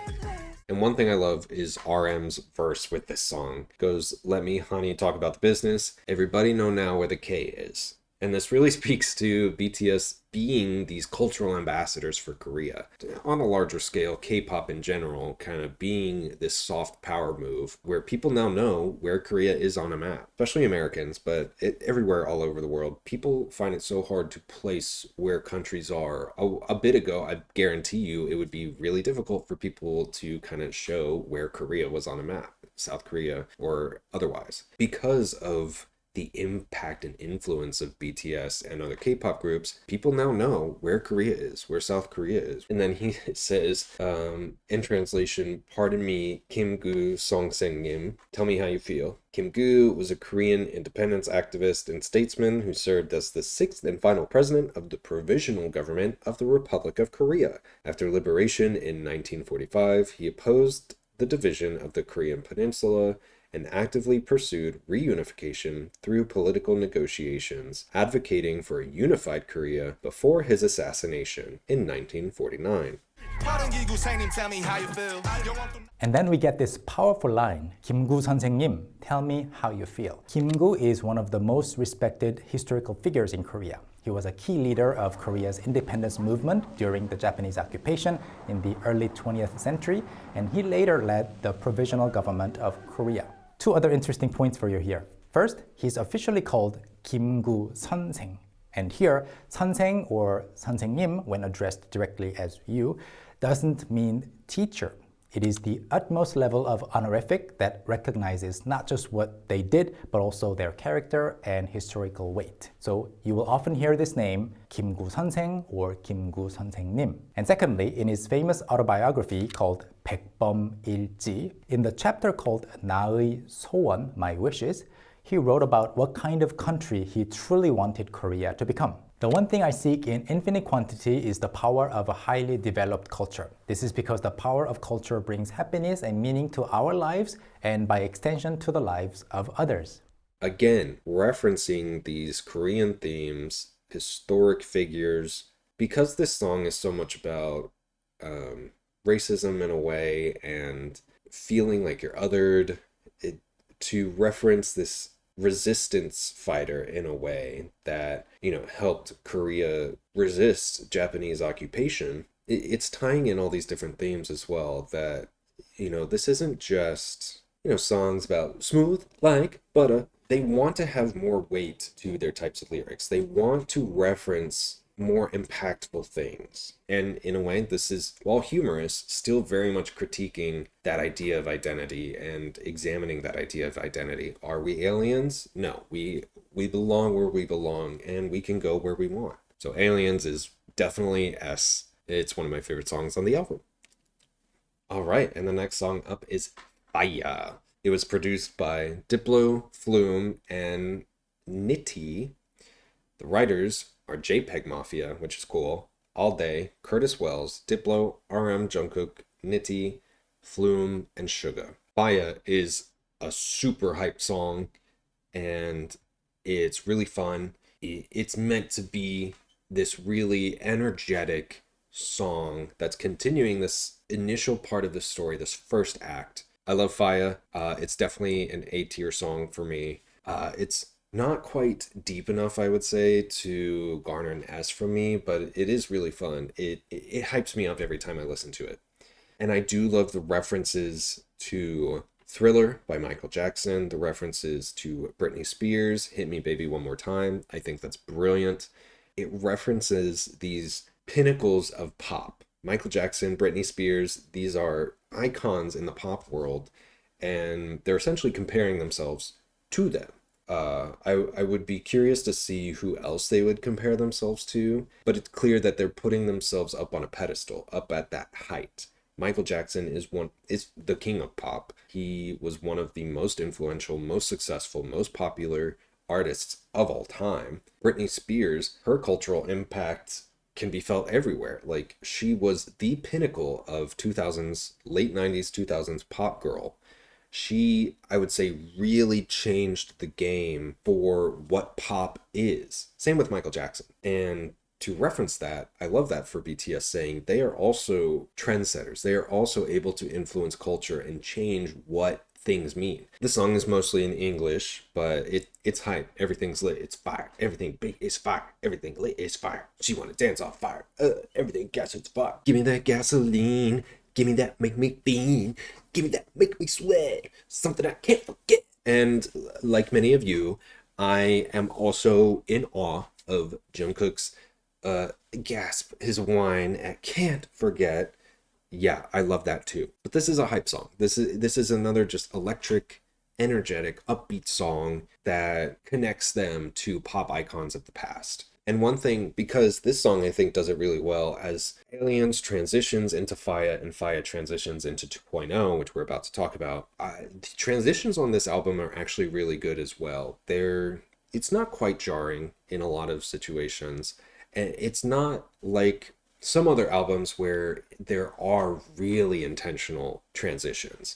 And one thing I love is RM's verse with this song. It goes, let me, honey, talk about the business. Everybody know now where the K is. And this really speaks to BTS being these cultural ambassadors for Korea. On a larger scale, K-pop in general kind of being this soft power move where people now know where Korea is on a map, especially Americans, but everywhere all over the world. People find it so hard to place where countries are. A bit ago, I guarantee you it would be really difficult for people to kind of show where Korea was on a map, South Korea or otherwise, because of the impact and influence of BTS and other K-pop groups. People now know where Korea is, where South Korea is. And then he says, in translation, pardon me, Kim-gu Song-sen-nim, tell me how you feel. Kim-gu was a Korean independence activist and statesman who served as the 6th and final president of the Provisional Government of the Republic of Korea. After liberation in 1945, he opposed the division of the Korean Peninsula and actively pursued reunification through political negotiations, advocating for a unified Korea before his assassination in 1949. And then we get this powerful line, 김구 선생님, tell me how you feel. Kim-gu is one of the most respected historical figures in Korea. He was a key leader of Korea's independence movement during the Japanese occupation in the early 20th century, and he later led the Provisional Government of Korea. Two other interesting points for you here. First, he's officially called 김구 선생. And here, 선생 or 선생님, when addressed directly as you, doesn't mean teacher. It is the utmost level of honorific that recognizes not just what they did, but also their character and historical weight. So you will often hear this name, 김구 선생 or 김구 선생님. And secondly, in his famous autobiography called 백범일지, in the chapter called 나의 소원, My Wishes, he wrote about what kind of country he truly wanted Korea to become. The one thing I seek in infinite quantity is the power of a highly developed culture. This is because the power of culture brings happiness and meaning to our lives and by extension to the lives of others. Again, referencing these Korean themes, historic figures, because this song is so much about racism in a way and feeling like you're othered, to reference this resistance fighter in a way that, helped Korea resist Japanese occupation. It's tying in all these different themes as well that, this isn't just, songs about smooth like butter. They want to have more weight to their types of lyrics. They want to reference more impactful things. And in a way, this is, while humorous, still very much critiquing that idea of identity and examining that idea of identity. Are we aliens? No, we belong where we belong and we can go where we want. So Aliens is definitely S. It's one of my favorite songs on the album. All right, and the next song up is FYA. It was produced by Diplo, Flume, and Nitty. The writers are JPEG Mafia, which is cool, All Day, Curtis Wells, Diplo, RM Jungkook, Nitty, Flume, and Suga. FYA is a super hyped song, and it's really fun. It's meant to be this really energetic song that's continuing this initial part of the story, this first act. I love FYA. It's definitely an A-tier song for me. It's not quite deep enough, I would say, to garner an S from me, but it is really fun. It hypes me up every time I listen to it. And I do love the references to Thriller by Michael Jackson, the references to Britney Spears, Hit Me Baby One More Time. I think that's brilliant. It references these pinnacles of pop. Michael Jackson, Britney Spears, these are icons in the pop world, and they're essentially comparing themselves to them. I would be curious to see who else they would compare themselves to, but it's clear that they're putting themselves up on a pedestal, up at that height. Michael Jackson is the king of pop. He was one of the most influential, most successful, most popular artists of all time. Britney Spears, her cultural impact can be felt everywhere. Like, she was the pinnacle of 2000s, late 90s, 2000s pop girl. she, I would say, really changed the game for what pop is. Same with Michael Jackson. And to reference that, I love that for BTS, saying they are also trendsetters. They are also able to influence culture and change what things mean. The song is mostly in English, but it's hype. Everything's lit. It's fire. Everything big is fire. Everything lit is fire. She wanna dance on fire. Everything gas is fire. Give me that gasoline. Give me that make me fiend. Give me that make me sweat. Something I can't forget. And like many of you, I am also in awe of Jungkook's gasp, his whine at Can't Forget. Yeah, I love that too. But this is a hype song. This is another just electric, energetic, upbeat song that connects them to pop icons of the past. And one thing, because this song I think does it really well, as Aliens transitions into FYA and FYA transitions into 2.0, which we're about to talk about, the transitions on this album are actually really good as well. It's not quite jarring in a lot of situations, and it's not like some other albums where there are really intentional transitions.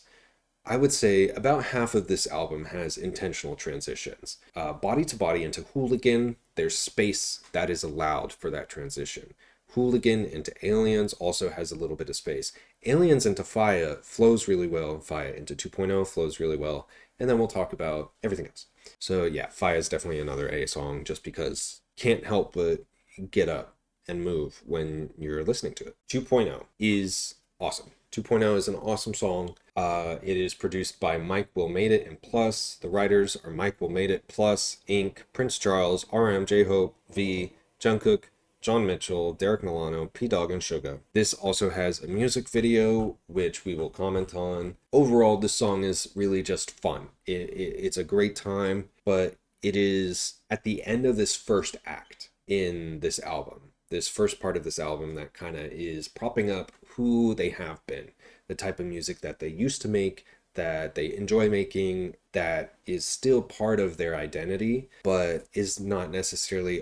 I would say about half of this album has intentional transitions. Body to Body into Hooligan, there's space that is allowed for that transition. Hooligan into Aliens also has a little bit of space. Aliens into FYA flows really well. FYA into 2.0 flows really well. And then we'll talk about everything else. So yeah, FYA is definitely another A song just because can't help but get up and move when you're listening to it. 2.0 is awesome. 2.0 is an awesome song. It is produced by Mike Will Made It and Plus. The writers are Mike Will Made It, Plus, Inc., Prince Charles, RM, J-Hope, V, Jungkook, John Mitchell, Derek Milano, P-Dog, and Suga. This also has a music video, which we will comment on. Overall, this song is really just fun. It's a great time, but it is at the end of this first act in this album. This first part of this album that kind of is propping up who they have been, the type of music that they used to make, that they enjoy making, that is still part of their identity, but is not necessarily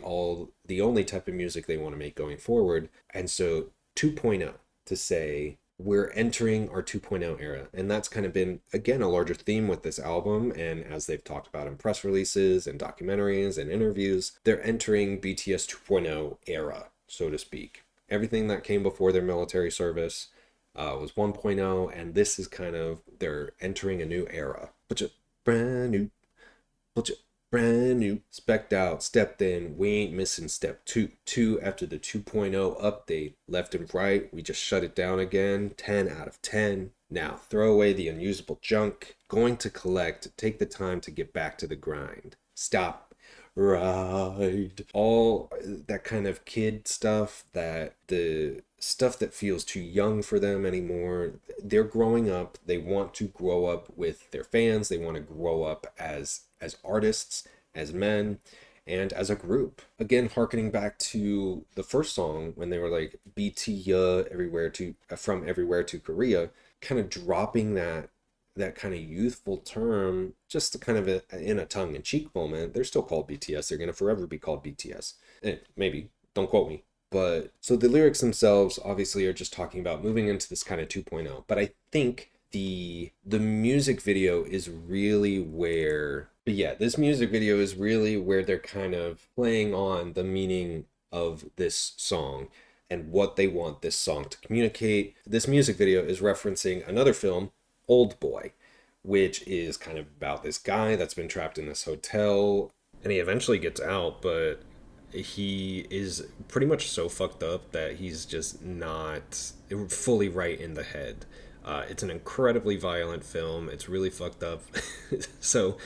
the only type of music they want to make going forward. And so 2.0, to say we're entering our 2.0 era. And that's kind of been, again, a larger theme with this album. And as they've talked about in press releases and documentaries and interviews, they're entering BTS 2.0 era, so to speak. Everything that came before their military service was 1.0, and this is kind of, they're entering a new era. Brand new, specced out, stepped in, we ain't missing step 2 after the 2.0 update, left and right, we just shut it down again, 10 out of 10. Now throw away the unusable junk, going to collect, take the time to get back to the grind. Stop. Right. All that kind of kid stuff, that the stuff that feels too young for them anymore. They're growing up. They want to grow up with their fans. They want to grow up as artists, as men, and as a group. Again, harkening back to the first song when they were like BT everywhere to from everywhere to Korea, kind of dropping that kind of youthful term, just to kind of in a tongue-in-cheek moment. They're still called BTS. They're going to forever be called BTS. Maybe, don't quote me. But so the lyrics themselves obviously are just talking about moving into this kind of 2.0. But I think the music video is really where, this music video is really where they're kind of playing on the meaning of this song and what they want this song to communicate. This music video is referencing another film, Old Boy, which is kind of about this guy that's been trapped in this hotel, and he eventually gets out, but he is pretty much so fucked up that he's just not fully right in the head. It's an incredibly violent film. It's really fucked up. So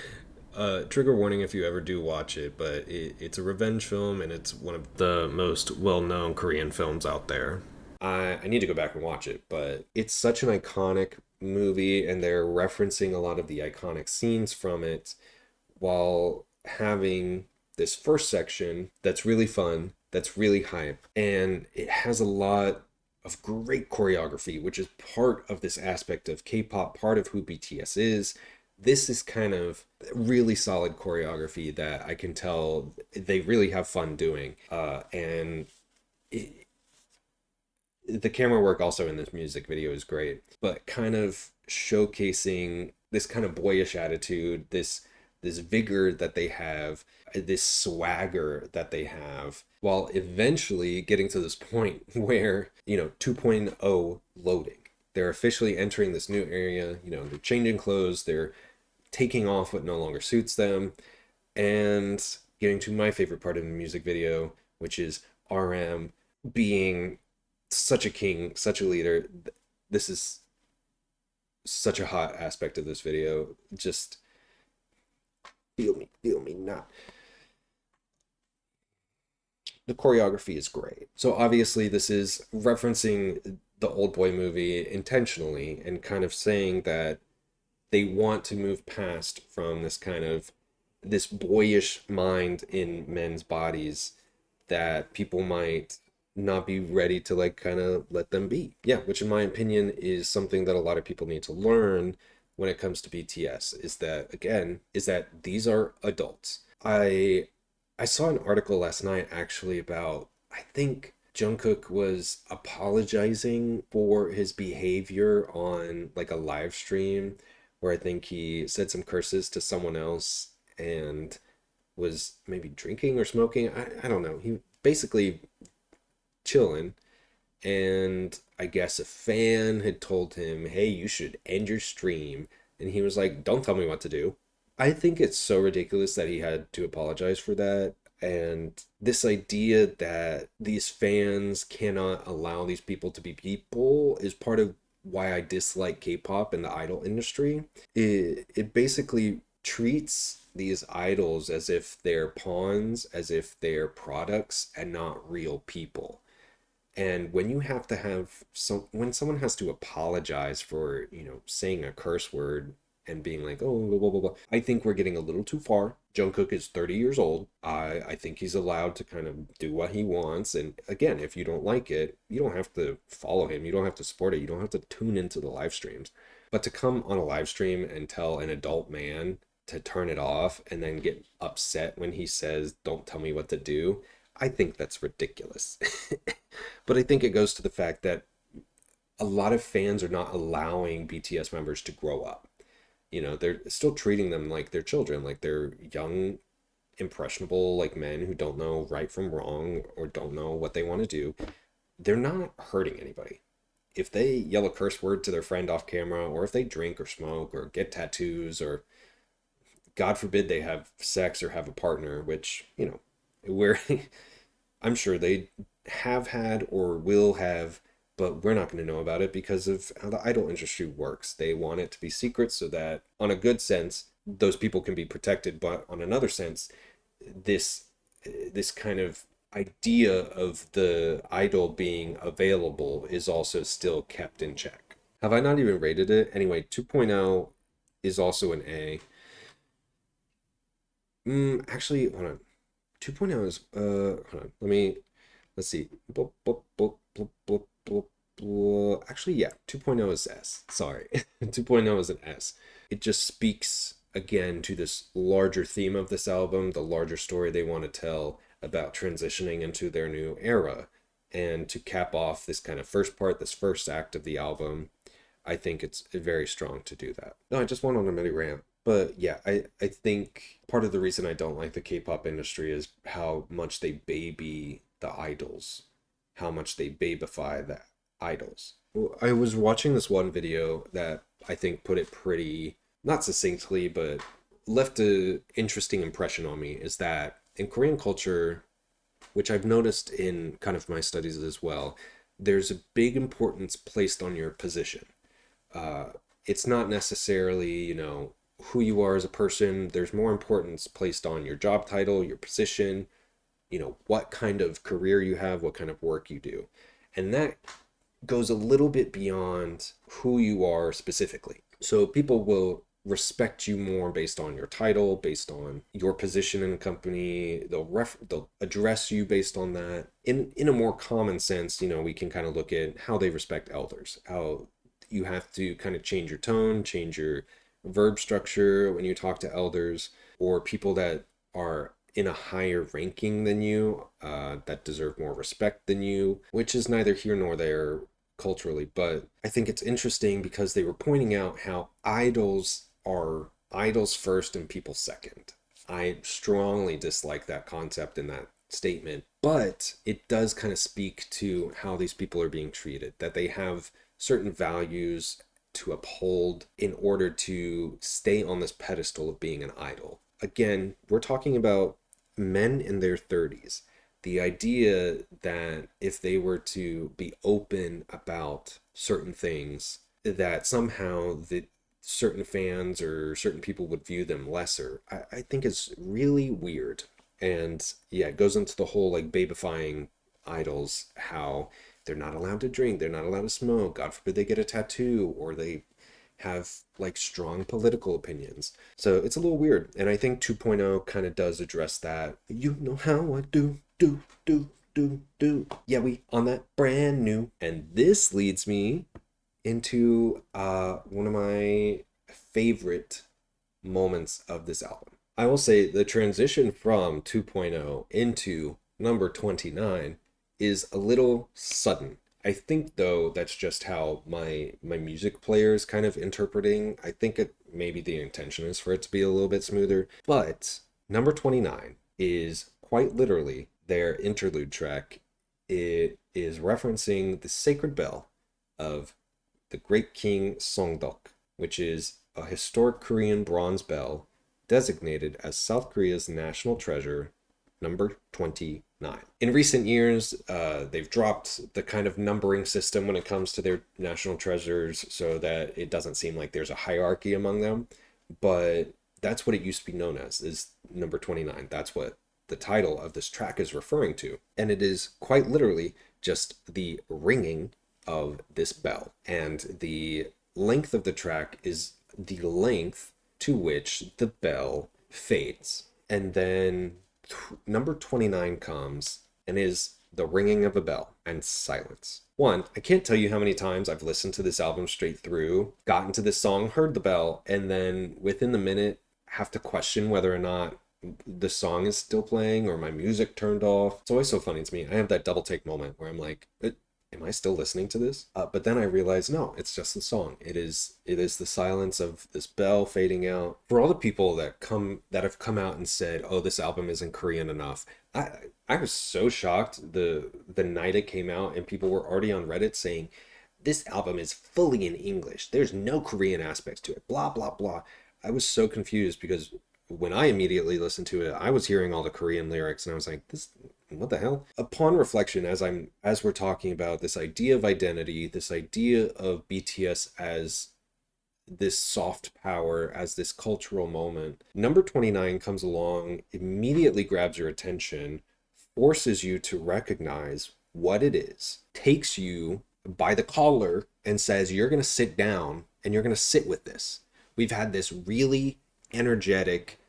trigger warning if you ever do watch it, but it's a revenge film, and it's one of the most well-known Korean films out there. I need to go back and watch it, but it's such an iconic movie, and they're referencing a lot of the iconic scenes from it while having this first section that's really fun, that's really hype, and it has a lot of great choreography, which is part of this aspect of K-pop, part of who BTS is. This is kind of really solid choreography that I can tell they really have fun doing, and the camera work also in this music video is great, but kind of showcasing this kind of boyish attitude, this vigor that they have, this swagger that they have, while eventually getting to this point where, 2.0 loading. They're officially entering this new area, they're changing clothes, they're taking off what no longer suits them, and getting to my favorite part of the music video, which is RM being such a king, such a leader. This is such a hot aspect of this video. Just feel me not. The choreography is great. So obviously this is referencing the Old Boy movie intentionally and kind of saying that they want to move past from this boyish mind in men's bodies that people might not be ready to kind of let them be. Yeah, which in my opinion is something that a lot of people need to learn when it comes to BTS, is that these are adults. I saw an article last night actually about, I think Jungkook was apologizing for his behavior on a live stream where I think he said some curses to someone else and was maybe drinking or smoking. I don't know. He basically chilling, and I guess a fan had told him, hey, you should end your stream, and he was like, don't tell me what to do. I think it's so ridiculous that he had to apologize for that, and this idea that these fans cannot allow these people to be people is part of why I dislike K-pop and the idol industry. It basically treats these idols as if they're pawns, as if they're products and not real people. And when you have to when someone has to apologize for, saying a curse word and being like, oh, blah, blah, blah, blah, I think we're getting a little too far. Jungkook is 30 years old. I think he's allowed to kind of do what he wants. And again, if you don't like it, you don't have to follow him. You don't have to support it. You don't have to tune into the live streams. But to come on a live stream and tell an adult man to turn it off and then get upset when he says, don't tell me what to do, I think that's ridiculous. But I think it goes to the fact that a lot of fans are not allowing BTS members to grow up. They're still treating them like they're children, like they're young, impressionable, men who don't know right from wrong or don't know what they want to do. They're not hurting anybody. If they yell a curse word to their friend off camera, or if they drink or smoke or get tattoos, or God forbid they have sex or have a partner, which, I'm sure they have had or will have, but we're not going to know about it because of how the idol industry works. They want it to be secret so that, on a good sense, those people can be protected, but on another sense, this kind of idea of the idol being available is also still kept in check. Have I not even rated it? Anyway, 2.0 is also an A. Actually, hold on. 2.0 is, hold on, let's see. Actually, yeah, 2.0 is S. Sorry. 2.0 is an S. It just speaks again to this larger theme of this album, the larger story they want to tell about transitioning into their new era. And to cap off this kind of first part, this first act of the album, I think it's very strong to do that. No, I just went on a mini-rant. But yeah, I think part of the reason I don't like the K-pop industry is how much they baby the idols, how much they babify the idols. I was watching this one video that I think put it pretty, not succinctly, but left an interesting impression on me, is that in Korean culture, which I've noticed in kind of my studies as well, there's a big importance placed on your position. It's not necessarily, who you are as a person. There's more importance placed on your job title, your position, what kind of career you have, what kind of work you do. And that goes a little bit beyond who you are specifically. So people will respect you more based on your title, based on your position in a company. They'll address you based on that. In a more common sense, we can kind of look at how they respect elders, how you have to kind of change your tone, change your verb structure when you talk to elders, or people that are in a higher ranking than you, that deserve more respect than you, which is neither here nor there culturally. But I think it's interesting because they were pointing out how idols are idols first and people second. I strongly dislike that concept and that statement, but it does kind of speak to how these people are being treated, that they have certain values to uphold in order to stay on this pedestal of being an idol. Again, we're talking about men in their 30s. The idea that if they were to be open about certain things, that somehow the certain fans or certain people would view them lesser, I think is really weird. And yeah, it goes into the whole like babifying idols, how they're not allowed to drink, they're not allowed to smoke, God forbid they get a tattoo, or they have like strong political opinions. So it's a little weird. And I think 2.0 kind of does address that. You know how I do. Yeah, we on that brand new. And this leads me into one of my favorite moments of this album. I will say the transition from 2.0 into number 29 is a little sudden. I think though that's just how my music player is kind of interpreting. I think maybe the intention is for it to be a little bit smoother, but number 29 is quite literally their interlude track. It is referencing the sacred bell of the great king Songdok, which is a historic Korean bronze bell designated as South Korea's national treasure, number 29. In recent years, they've dropped the kind of numbering system when it comes to their national treasures so that it doesn't seem like there's a hierarchy among them, but that's what it used to be known as, is number 29. That's what the title of this track is referring to. And it is quite literally just the ringing of this bell. And the length of the track is the length to which the bell fades. And then number 29 comes and is the ringing of a bell and silence. One, I can't tell you how many times I've listened to this album straight through, gotten to this song, heard the bell, and then within the minute have to question whether or not the song is still playing or my music turned off. It's always so funny to me. I have that double take moment where I'm like, am I still listening to this? But then I realize, no, it's just the song. It is the silence of this bell fading out. For all the people that have come out and said, oh, this album isn't Korean enough, I was so shocked the night it came out and people were already on Reddit saying, this album is fully in English. There's no Korean aspects to it, blah, blah, blah. I was so confused because when I immediately listened to it, I was hearing all the Korean lyrics and I was like, what the hell? Upon reflection, as we're talking about this idea of identity, this idea of BTS as this soft power, as this cultural moment, number 29 comes along, immediately grabs your attention, forces you to recognize what it is, takes you by the collar and says, you're going to sit down and you're going to sit with this. We've had this really energetic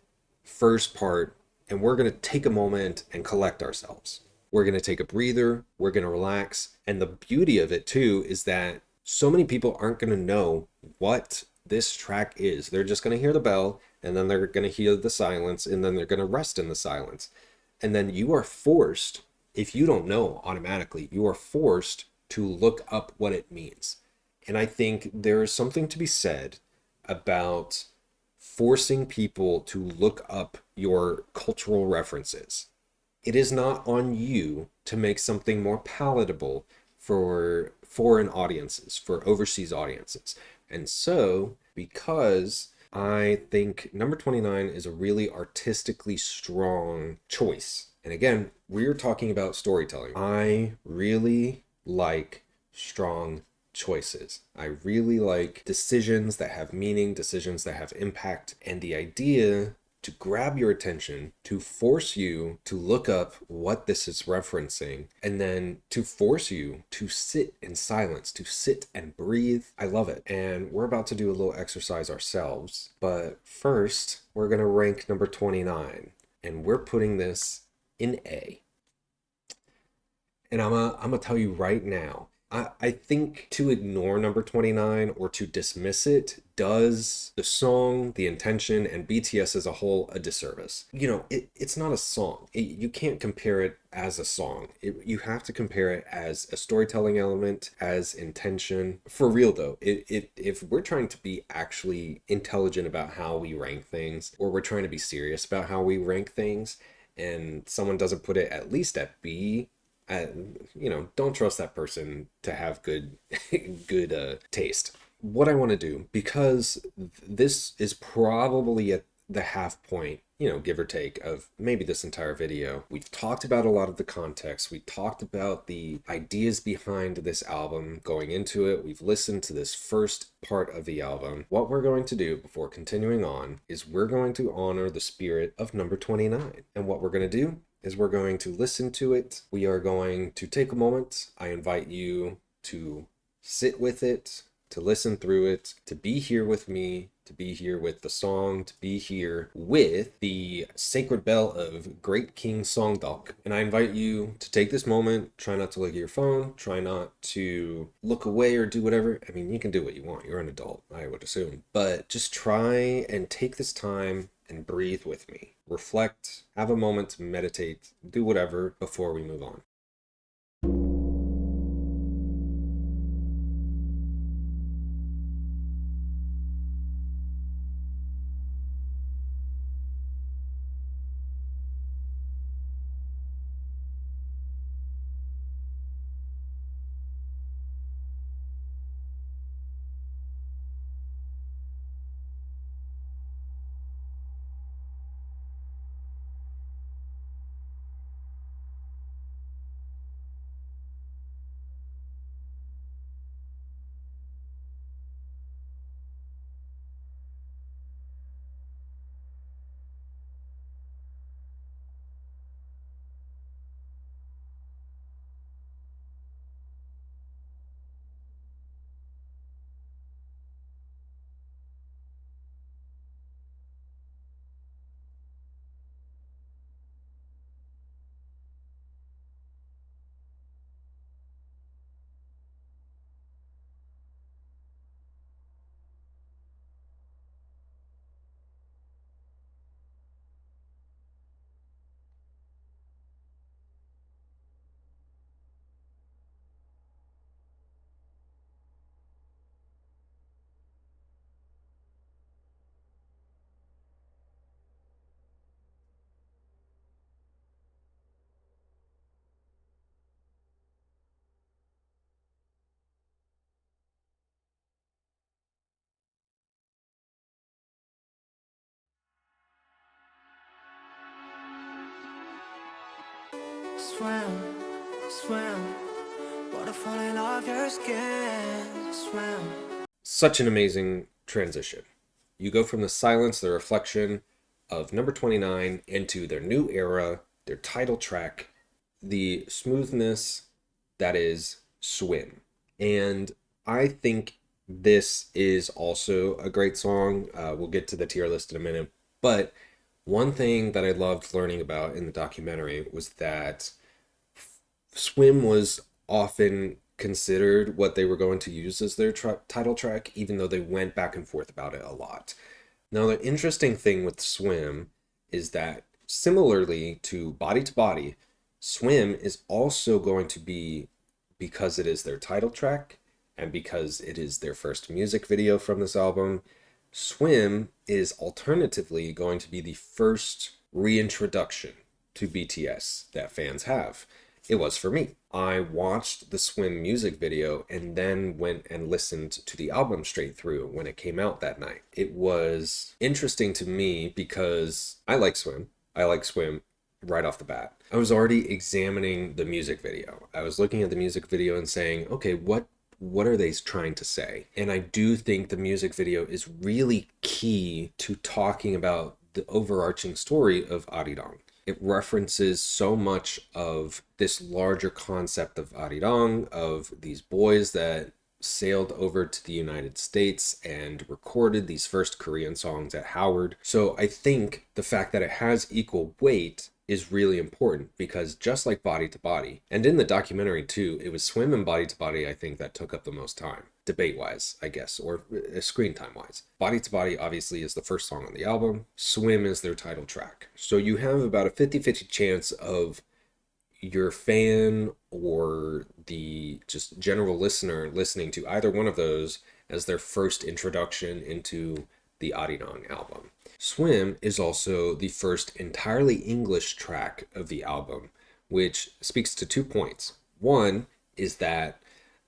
first part, and we're going to take a moment and collect ourselves. We're going to take a breather, we're going to relax. And the beauty of it too is that so many people aren't going to know what this track is. They're just going to hear the bell, and then they're going to hear the silence, and then they're going to rest in the silence. And then you are forced, if you don't know automatically, you are forced to look up what it means. And I think there is something to be said about forcing people to look up your cultural references. It is not on you to make something more palatable for foreign audiences, for overseas audiences. And so, because I think number 29 is a really artistically strong choice. And again, we're talking about storytelling. I really like strong choices. I really like decisions that have meaning, decisions that have impact, and the idea to grab your attention, to force you to look up what this is referencing, and then to force you to sit in silence, to sit and breathe. I love it. And we're about to do a little exercise ourselves, but first we're gonna rank number 29, and we're putting this in A. And I'm gonna tell you right now, I think to ignore number 29 or to dismiss it does the song, the intention, and BTS as a whole a disservice. You know, it's not a song. You can't compare it as a song. You have to compare it as a storytelling element, as intention. For real though, if we're trying to be actually intelligent about how we rank things, or we're trying to be serious about how we rank things, and someone doesn't put it at least at B, you know, don't trust that person to have good taste. What I want to do, because this is probably at the half point, you know, give or take, of maybe this entire video, we've talked about a lot of the context, we talked about the ideas behind this album going into it, we've listened to this first part of the album. What we're going to do before continuing on is we're going to honor the spirit of number 29. And what we're going to do is we're going to listen to it. We are going to take a moment. I invite you to sit with it, to listen through it, to be here with me, to be here with the song, to be here with the sacred bell of Great King Songdok. And I invite you to take this moment, try not to look at your phone, try not to look away or do whatever. I mean, you can do what you want. You're an adult, I would assume. But just try and take this time and breathe with me. Reflect, have a moment to meditate, do whatever before we move on. Swim, swim, waterfall in off your skin. Swim. Such an amazing transition. You go from the silence, the reflection of number 29 into their new era, their title track, the smoothness that is Swim. And I think this is also a great song. We'll get to the tier list in a minute. But one thing that I loved learning about in the documentary was that Swim was often considered what they were going to use as their title track, even though they went back and forth about it a lot. Now, the interesting thing with Swim is that similarly to Body, Swim is also going to be, because it is their title track and because it is their first music video from this album, Swim is alternatively going to be the first reintroduction to BTS that fans have. It was for me. I watched the Swim music video and then went and listened to the album straight through when it came out that night. It was interesting to me because I like Swim. I like Swim right off the bat. I was already examining the music video. I was looking at the music video and saying, okay, what are they trying to say? And I do think the music video is really key to talking about the overarching story of Arirang. It references so much of this larger concept of Arirang, of these boys that sailed over to the United States and recorded these first Korean songs at Howard. So I think the fact that it has equal weight is really important because just like Body to Body, and in the documentary too, it was Swim and Body to Body, I think, that took up the most time, debate-wise, I guess, or screen time-wise. Body to Body obviously is the first song on the album. Swim is their title track. So you have about a 50-50 chance of your fan or the just general listener listening to either one of those as their first introduction into the Arirang album. Swim is also the first entirely English track of the album, which speaks to 2 points. One is that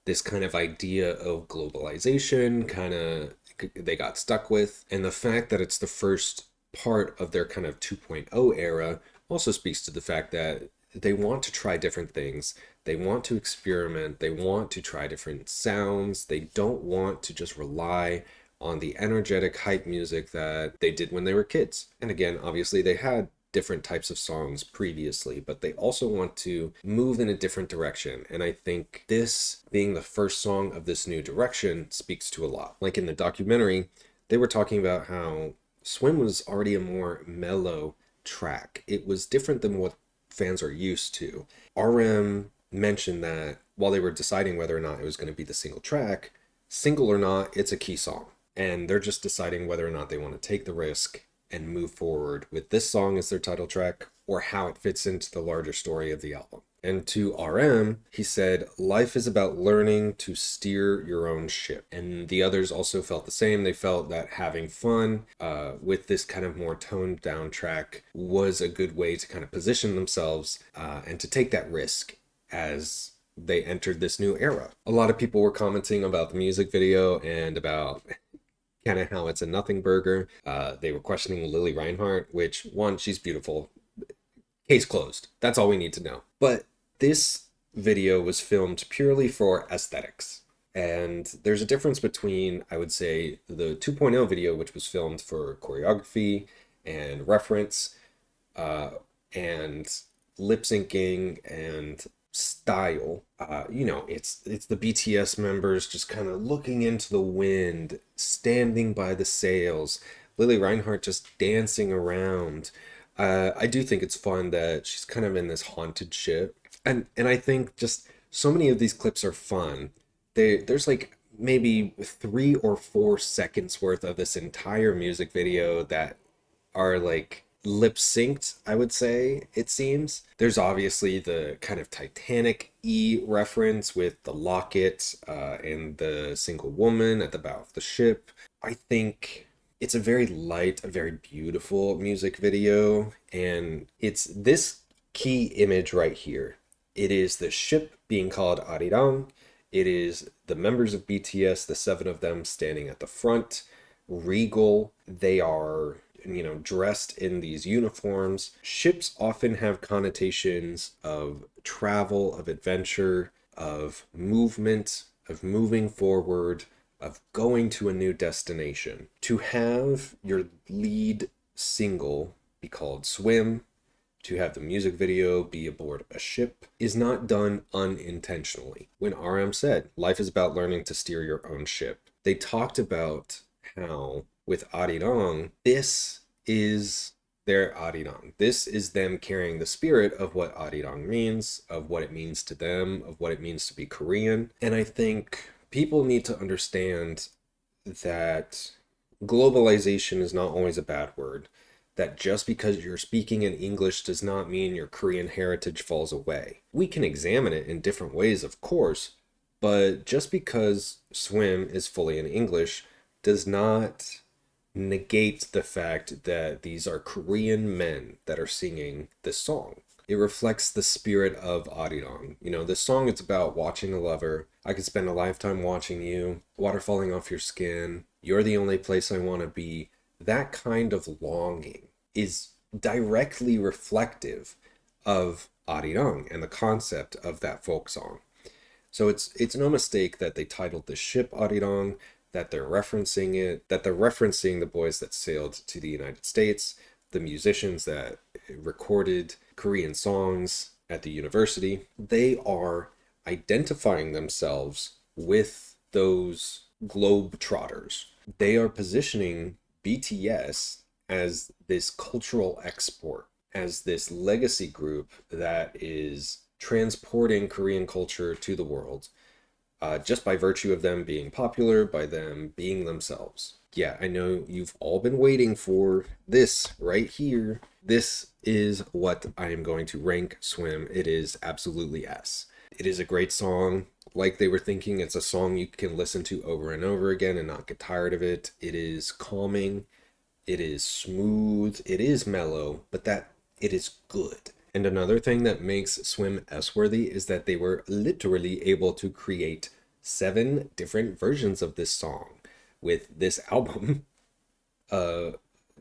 this kind of idea of globalization they got stuck with, and the fact that it's the first part of their kind of 2.0 era also speaks to the fact that they want to try different things. They want to experiment. They want to try different sounds. They don't want to just rely on the energetic hype music that they did when they were kids. And again, obviously they had different types of songs previously, but they also want to move in a different direction. And I think this being the first song of this new direction speaks to a lot. Like in the documentary, they were talking about how Swim was already a more mellow track. It was different than what fans are used to. RM mentioned that while they were deciding whether or not it was going to be the single track, single or not, it's a key song. And they're just deciding whether or not they want to take the risk and move forward with this song as their title track or how it fits into the larger story of the album. And to RM, he said, life is about learning to steer your own ship. And the others also felt the same. They felt that having fun with this kind of more toned down track was a good way to kind of position themselves and to take that risk as they entered this new era. A lot of people were commenting about the music video and about kind of how it's a nothing burger. They were questioning Lily Reinhart, which, one, she's beautiful. Case closed. That's all we need to know. But this video was filmed purely for aesthetics. And there's a difference between, I would say, the 2.0 video, which was filmed for choreography and reference, and lip syncing and style. It's the BTS members just kind of looking into the wind, standing by the sails, Lily Reinhart just dancing around. I do think it's fun that she's kind of in this haunted ship. And I think just so many of these clips are fun. There's like maybe 3 or 4 seconds worth of this entire music video that are like lip synced, I would say, it seems. There's obviously the kind of Titanic-y reference with the locket and the single woman at the bow of the ship. I think it's a very light, a very beautiful music video, and it's this key image right here. It is the ship being called Arirang. It is the members of BTS, the 7 of them standing at the front, regal. They are, dressed in these uniforms. Ships often have connotations of travel, of adventure, of movement, of moving forward, of going to a new destination. To have your lead single be called Swim, to have the music video be aboard a ship, is not done unintentionally. When RM said, life is about learning to steer your own ship, they talked about how with Arirang, this is their Arirang. This is them carrying the spirit of what Arirang means, of what it means to them, of what it means to be Korean. And I think people need to understand that globalization is not always a bad word. That just because you're speaking in English does not mean your Korean heritage falls away. We can examine it in different ways, of course, but just because Swim is fully in English does not negate the fact that these are Korean men that are singing this song. It reflects the spirit of Arirang. This song is about watching a lover. I could spend a lifetime watching you, water falling off your skin, you're the only place I want to be. That kind of longing is directly reflective of Arirang and the concept of that folk song. So it's no mistake that they titled the ship Arirang, that they're referencing it, that they're referencing the boys that sailed to the United States, the musicians that recorded Korean songs at the university. They are identifying themselves with those globetrotters. They are positioning BTS as this cultural export, as this legacy group that is transporting Korean culture to the world, just by virtue of them being popular, by them being themselves. Yeah, I know you've all been waiting for this right here. This is what I am going to rank Swim. It is absolutely S. It is a great song. Like they were thinking, it's a song you can listen to over and over again and not get tired of it. It is calming. It is smooth. It is mellow, but that it is good. And another thing that makes Swim S-worthy is that they were literally able to create 7 different versions of this song with this album,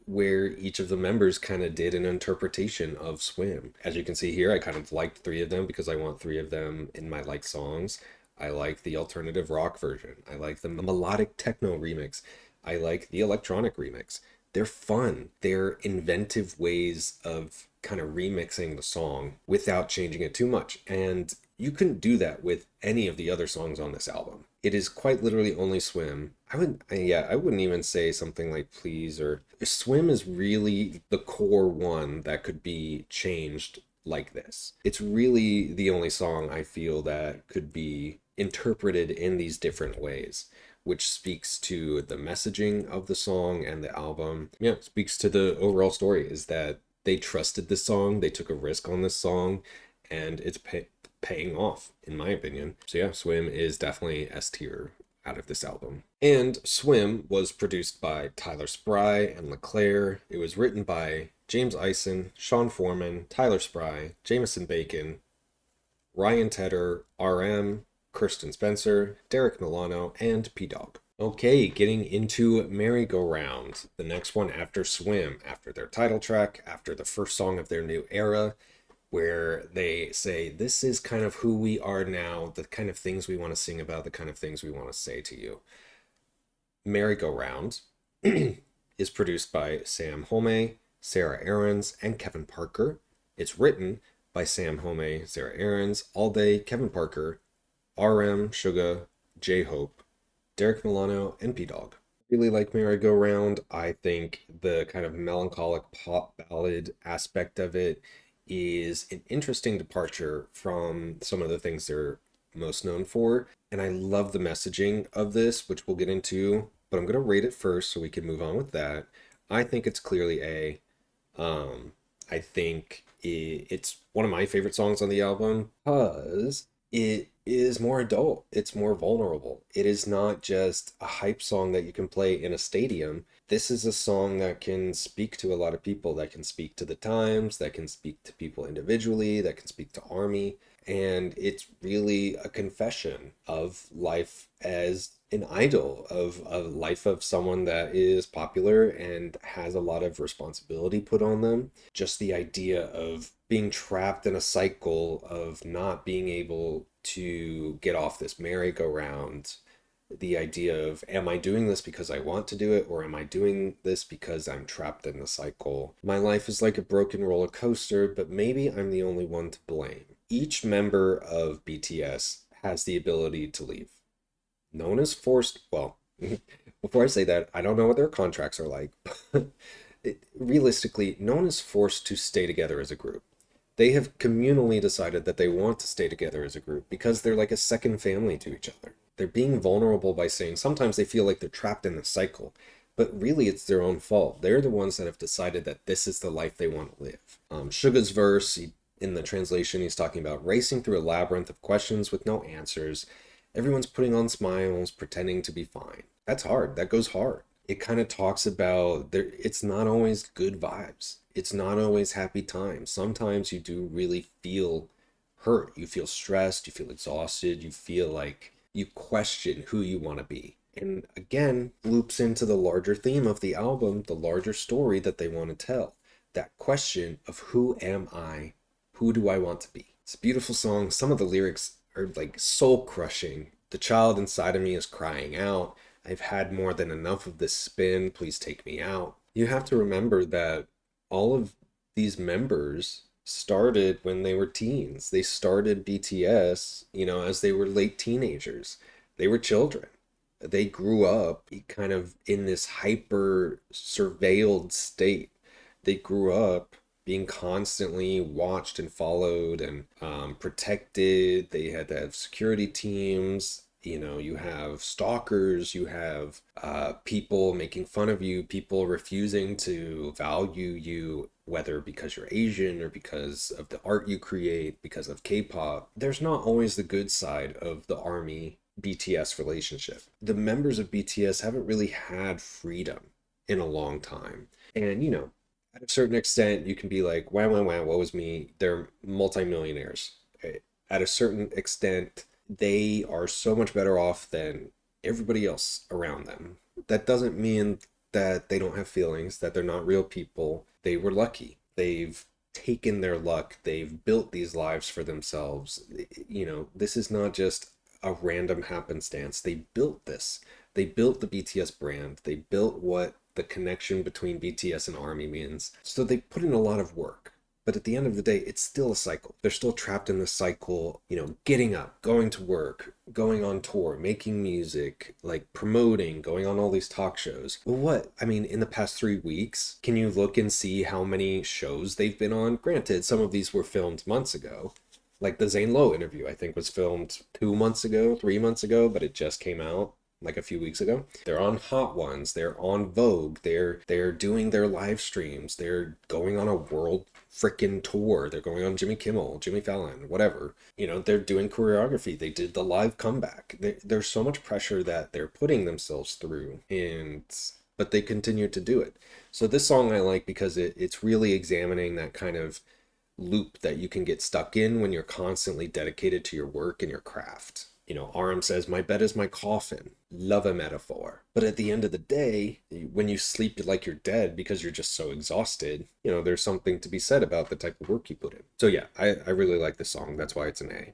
where each of the members kind of did an interpretation of Swim. As you can see here, I kind of liked 3 of them because I want 3 of them in my like songs. I like the alternative rock version. I like the melodic techno remix. I like the electronic remix. They're fun. They're inventive ways of kind of remixing the song without changing it too much. And you couldn't do that with any of the other songs on this album. It is quite literally only Swim. I wouldn't even say something like Please, or Swim is really the core one that could be changed like this. It's really the only song I feel that could be interpreted in these different ways, which speaks to the messaging of the song and the album. Yeah, it speaks to the overall story, is that they trusted this song, they took a risk on this song, and it's paying off, in my opinion. So yeah, Swim is definitely S tier out of this album. And Swim was produced by Tyler Spry and LeClaire. It was written by James Eisen, Sean Foreman, Tyler Spry, Jameson Bacon, Ryan Tedder, RM, Kirsten Spencer, Derek Milano, and P-Dog. Okay, getting into Merry-Go-Round, the next one after Swim, after their title track, after the first song of their new era, where they say, this is kind of who we are now, the kind of things we want to sing about, the kind of things we want to say to you. Merry-Go-Round is produced by Sam Homey, Sarah Aarons, and Kevin Parker. It's written by Sam Homey, Sarah Aarons, All Day, Kevin Parker, RM, Suga, J-Hope, Derek Milano, and P-Dog. Really like Merry-Go-Round. I think the kind of melancholic pop ballad aspect of it is an interesting departure from some of the things they're most known for. And I love the messaging of this, which we'll get into, but I'm going to rate it first so we can move on with that. I think it's clearly A. I think it's one of my favorite songs on the album because it is more adult. It's more vulnerable. It is not just a hype song that you can play in a stadium. This is a song that can speak to a lot of people, that can speak to the times, that can speak to people individually, that can speak to ARMY. And it's really a confession of life as an idol, of a life of someone that is popular and has a lot of responsibility put on them. Just the idea of being trapped in a cycle of not being able to get off this merry-go-round. The idea of, am I doing this because I want to do it, or am I doing this because I'm trapped in the cycle? My life is like a broken roller coaster, but maybe I'm the only one to blame. Each member of BTS has the ability to leave. No one is forced, well, before I say that, I don't know what their contracts are like, but realistically, no one is forced to stay together as a group. They have communally decided that they want to stay together as a group because they're like a second family to each other. They're being vulnerable by saying sometimes they feel like they're trapped in the cycle, but really it's their own fault. They're the ones that have decided that this is the life they want to live. Suga's verse, in the translation, he's talking about racing through a labyrinth of questions with no answers. Everyone's putting on smiles, pretending to be fine. That's hard. That goes hard. It kind of talks about it's not always good vibes. It's not always happy times. Sometimes you do really feel hurt. You feel stressed. You feel exhausted. You feel like you question who you want to be. And again, loops into the larger theme of the album, the larger story that they want to tell. That question of who am I? Who do I want to be? It's a beautiful song. Some of the lyrics are like soul crushing. The child inside of me is crying out. I've had more than enough of this spin. Please take me out. You have to remember that all of these members started when they were teens. They started BTS, as they were late teenagers. They were children. They grew up kind of in this hyper surveilled state. They grew up being constantly watched and followed and protected. They had to have security teams. You know, you have stalkers, you have people making fun of you, people refusing to value you, whether because you're Asian or because of the art you create, because of K-pop. There's not always the good side of the ARMY BTS relationship. The members of BTS haven't really had freedom in a long time. And, you know, at a certain extent, you can be like, wow, wow, wow, woe is me. They're multimillionaires. At a certain extent, they are so much better off than everybody else around them. That doesn't mean that they don't have feelings, that they're not real people. They were lucky. They've taken their luck. They've built these lives for themselves. You know, this is not just a random happenstance. They built this. They built the BTS brand. They built what the connection between BTS and ARMY means. So they put in a lot of work. But at the end of the day, it's still a cycle. They're still trapped in this cycle, you know, getting up, going to work, going on tour, making music, like promoting, going on all these talk shows. Well, what? I mean, in the past 3 weeks, can you look and see how many shows they've been on? Granted, some of these were filmed months ago. Like the Zane Lowe interview, I think was filmed 2 months ago, 3 months ago, but it just came out like a few weeks ago. They're on Hot Ones, they're on Vogue, they're doing their live streams, they're going on a world freaking tour, they're going on Jimmy Kimmel, Jimmy Fallon, whatever. You know, they're doing choreography, they did the live comeback. There's so much pressure that they're putting themselves through, but they continue to do it. So this song I like because it's really examining that kind of loop that you can get stuck in when you're constantly dedicated to your work and your craft. You know, RM says, my bed is my coffin. Love a metaphor. But at the end of the day, when you sleep like you're dead because you're just so exhausted, you know, there's something to be said about the type of work you put in. So yeah, I really like this song. That's why it's an A.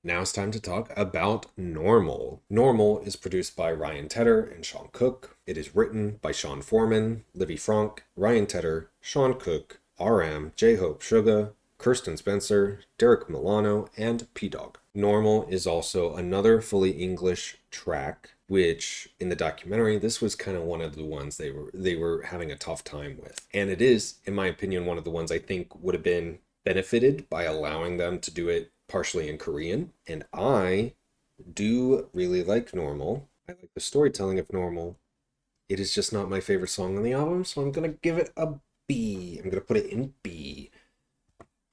Now it's time to talk about Normal. Normal is produced by Ryan Tedder and Sean Cook. It is written by Sean Foreman, Livy Frank, Ryan Tedder, Sean Cook, RM, J-Hope Suga, Kirsten Spencer, Derek Milano, and P-Dog. Normal is also another fully English track, which in the documentary, this was kind of one of the ones they were having a tough time with. And it is, in my opinion, one of the ones I think would have been benefited by allowing them to do it partially in Korean. And I do really like Normal. I like the storytelling of Normal. It is just not my favorite song on the album, so I'm going to give it a B. I'm going to put it in B.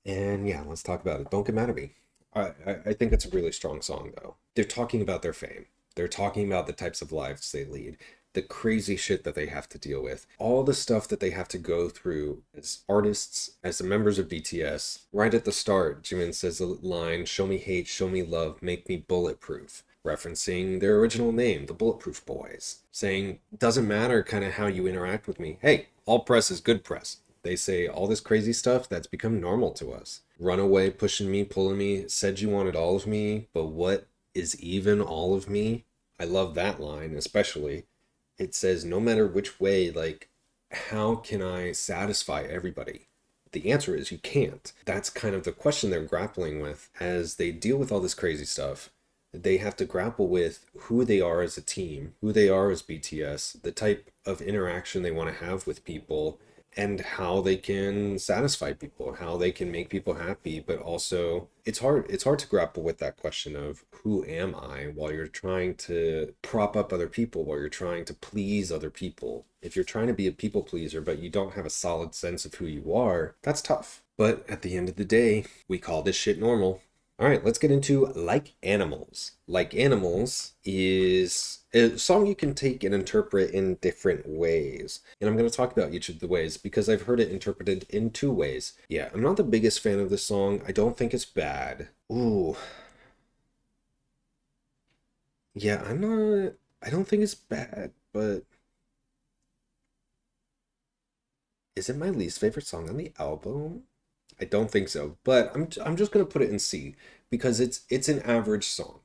And yeah, let's talk about it. Don't get mad at me. I think it's a really strong song, though. They're talking about their fame. They're talking about the types of lives they lead, the crazy shit that they have to deal with, all the stuff that they have to go through as artists, as the members of BTS. Right at the start, Jimin says a line, show me hate, show me love, make me bulletproof, referencing their original name, the Bulletproof Boys, saying, doesn't matter kind of how you interact with me. Hey, all press is good press. They say all this crazy stuff that's become normal to us. Run away, pushing me, pulling me, said you wanted all of me, but what is even all of me? I love that line, especially. It says, no matter which way, like, how can I satisfy everybody? The answer is you can't. That's kind of the question they're grappling with as they deal with all this crazy stuff. They have to grapple with who they are as a team, who they are as BTS, the type of interaction they want to have with people, and how they can satisfy people, how they can make people happy. But also it's hard to grapple with that question of who am I while you're trying to prop up other people, while you're trying to please other people. If you're trying to be a people pleaser but you don't have a solid sense of who you are, that's tough. But at the end of the day, we call this shit normal. All right, let's get into Like Animals. Like Animals is a song you can take and interpret in different ways. And I'm going to talk about each of the ways because I've heard it interpreted in 2 ways. Yeah, I'm not the biggest fan of this song. I don't think it's bad. Ooh. Yeah, I don't think it's bad, but is it my least favorite song on the album? I don't think so, but I'm just gonna put it in C because it's an average song.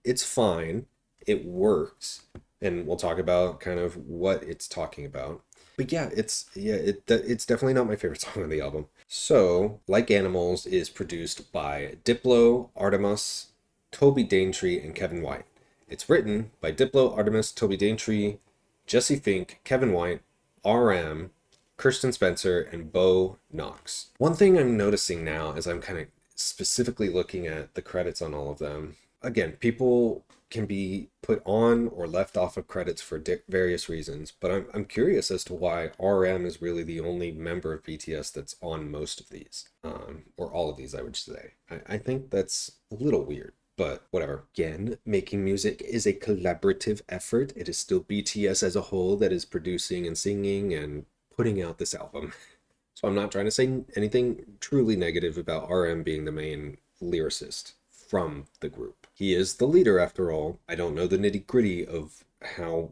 It's fine, it works, and we'll talk about kind of what it's talking about. But yeah, it's definitely not my favorite song on the album. So, Like Animals is produced by Diplo, Artemis, Toby Daintree, and Kevin White. It's written by Diplo, Artemis, Toby Daintree, Jesse Fink, Kevin White, RM, Kirsten Spencer, and Bo Knox. One thing I'm noticing now as I'm kind of specifically looking at the credits on all of them, again, people can be put on or left off of credits for various reasons, but I'm curious as to why RM is really the only member of BTS that's on most of these, or all of these, I would say. I think that's a little weird, but whatever. Again, making music is a collaborative effort. It is still BTS as a whole that is producing and singing and putting out this album. So I'm not trying to say anything truly negative about RM being the main lyricist from the group. He is the leader after all. I don't know the nitty-gritty of how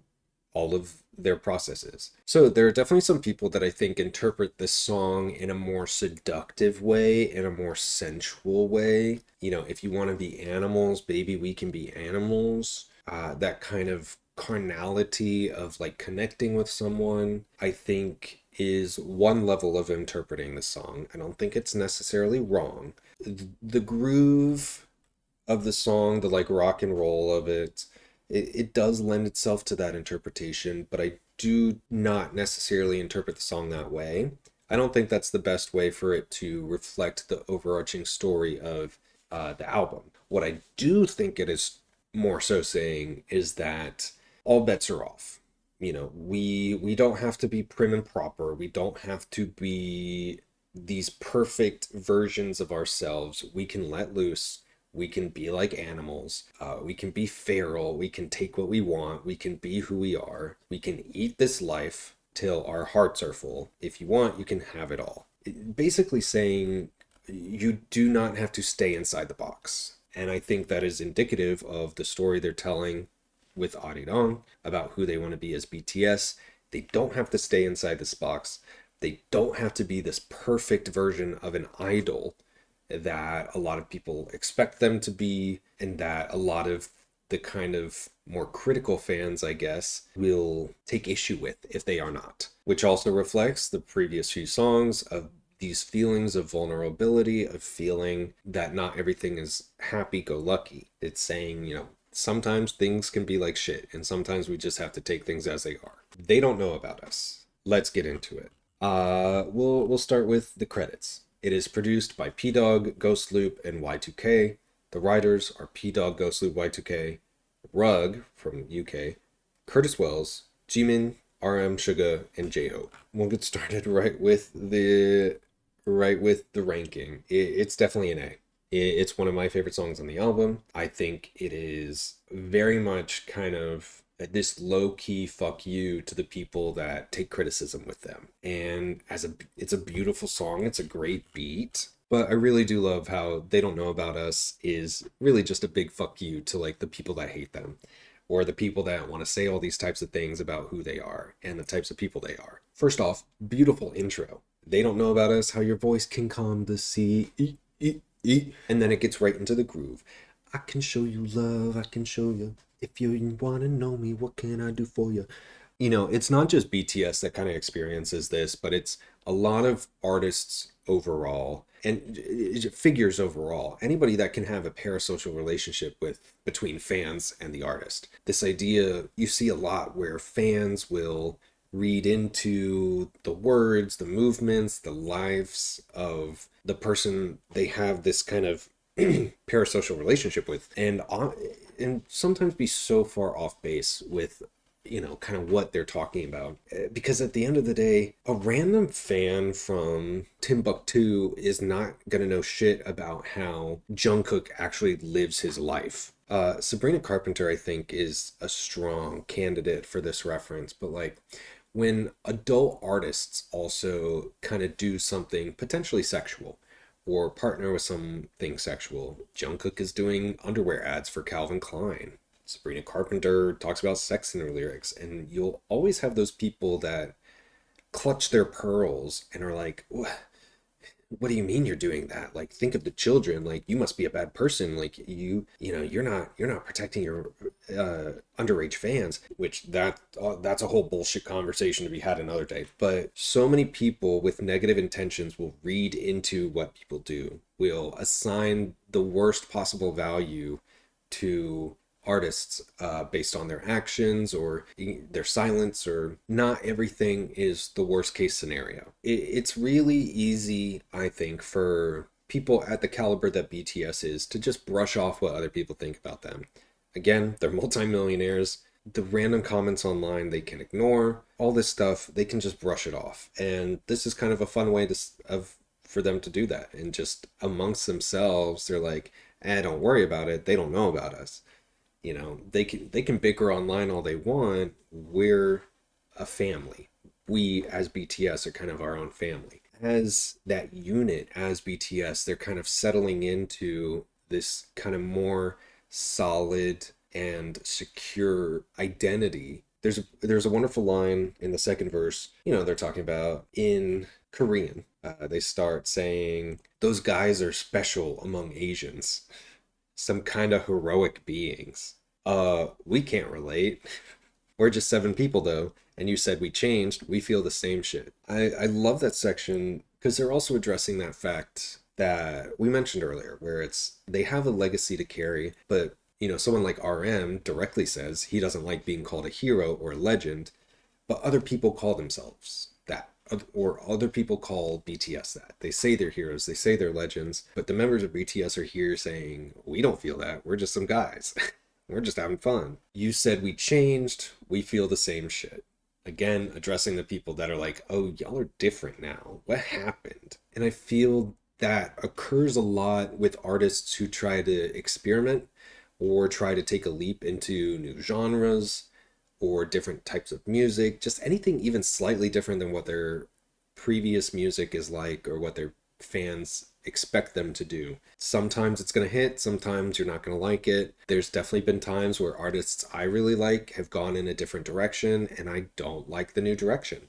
all of their process is. So there are definitely some people that I think interpret this song in a more seductive way, in a more sensual way. You know, if you want to be animals, baby, we can be animals. That kind of carnality of like connecting with someone, I think is one level of interpreting the song. I don't think it's necessarily wrong. The groove of the song, the like rock and roll of it does lend itself to that interpretation, but I do not necessarily interpret the song that way. I don't think that's the best way for it to reflect the overarching story of the album. What I do think it is more so saying is that all bets are off. You know, we don't have to be prim and proper. We don't have to be these perfect versions of ourselves. We can let loose. We can be like animals. We can be feral. We can take what we want. We can be who we are. We can eat this life till our hearts are full. If you want, you can have it all. Basically saying you do not have to stay inside the box. And I think that is indicative of the story they're telling with Arirang about who they want to be as BTS. They don't have to stay inside this box. They don't have to be this perfect version of an idol that a lot of people expect them to be, and that a lot of the kind of more critical fans, I guess, will take issue with if they are not. Which also reflects the previous few songs of these feelings of vulnerability, of feeling that not everything is happy-go-lucky. It's saying, you know, sometimes things can be like shit, and sometimes we just have to take things as they are. They don't know about us. Let's get into it. We'll start with the credits. It is produced by P-Dog, Ghost Loop, and Y2K. The writers are P-Dog, Ghost Loop, Y2K, Rug from UK, Curtis Wells, Jimin, RM, Suga, and J-Hope. We'll get started right with the ranking. It's definitely an A. It's one of my favorite songs on the album. I think it is very much kind of this low-key fuck you to the people that take criticism with them. And it's a beautiful song. It's a great beat. But I really do love how They Don't Know About Us is really just a big fuck you to like the people that hate them, or the people that want to say all these types of things about who they are and the types of people they are. First off, beautiful intro. They don't know about us, how your voice can calm the sea. And then it gets right into the groove. I can show you love, I can show you. If you want to know me, what can I do for you? You know, it's not just BTS that kind of experiences this, but it's a lot of artists overall, and figures overall. Anybody that can have a parasocial relationship between fans and the artist. This idea you see a lot where fans will read into the words, the movements, the lives of the person they have this kind of parasocial relationship with, and sometimes be so far off base with, you know, kind of what they're talking about. Because at the end of the day, a random fan from Timbuktu is not gonna know shit about how Jungkook actually lives his life. Sabrina Carpenter, I think, is a strong candidate for this reference, but like, when adult artists also kind of do something potentially sexual or partner with something sexual, Jungkook is doing underwear ads for Calvin Klein. Sabrina Carpenter talks about sex in her lyrics, and you'll always have those people that clutch their pearls and are like, what do you mean you're doing that? Like, think of the children. Like, you must be a bad person. Like, you know, you're not protecting your underage fans. Which that's a whole bullshit conversation to be had another day. But so many people with negative intentions will read into what people do, will assign the worst possible value to artists based on their actions or their silence, or not everything is the worst case scenario. It's really easy, I think, for people at the caliber that BTS is to just brush off what other people think about them. Again, they're multimillionaires. The random comments online they can ignore, all this stuff, they can just brush it off. And this is kind of a fun way for them to do that. And just amongst themselves, they're like, don't worry about it. They don't know about us. You know, they can bicker online all they want. We're a family. We as BTS are kind of our own family. As that unit, as BTS, they're kind of settling into this kind of more solid and secure identity. There's a wonderful line in the second verse. You know, they're talking about in Korean. They start saying, those guys are special among Asians. Some kind of heroic beings. We can't relate. We're just 7 people though, and you said we changed. We feel the same shit. I love that section because they're also addressing that fact that we mentioned earlier, where they have a legacy to carry, but you know, someone like RM directly says he doesn't like being called a hero or a legend, but other people call themselves that, or other people call BTS that. They say they're heroes, they say they're legends, but the members of BTS are here saying, we don't feel that, we're just some guys. We're just having fun. You said we changed, we feel the same shit. Again, addressing the people that are like, oh, y'all are different now. What happened? And I feel that occurs a lot with artists who try to experiment or try to take a leap into new genres or different types of music, just anything even slightly different than what their previous music is like or what their fans expect them to do. Sometimes it's going to hit, sometimes you're not going to like it. There's definitely been times where artists I really like have gone in a different direction and I don't like the new direction.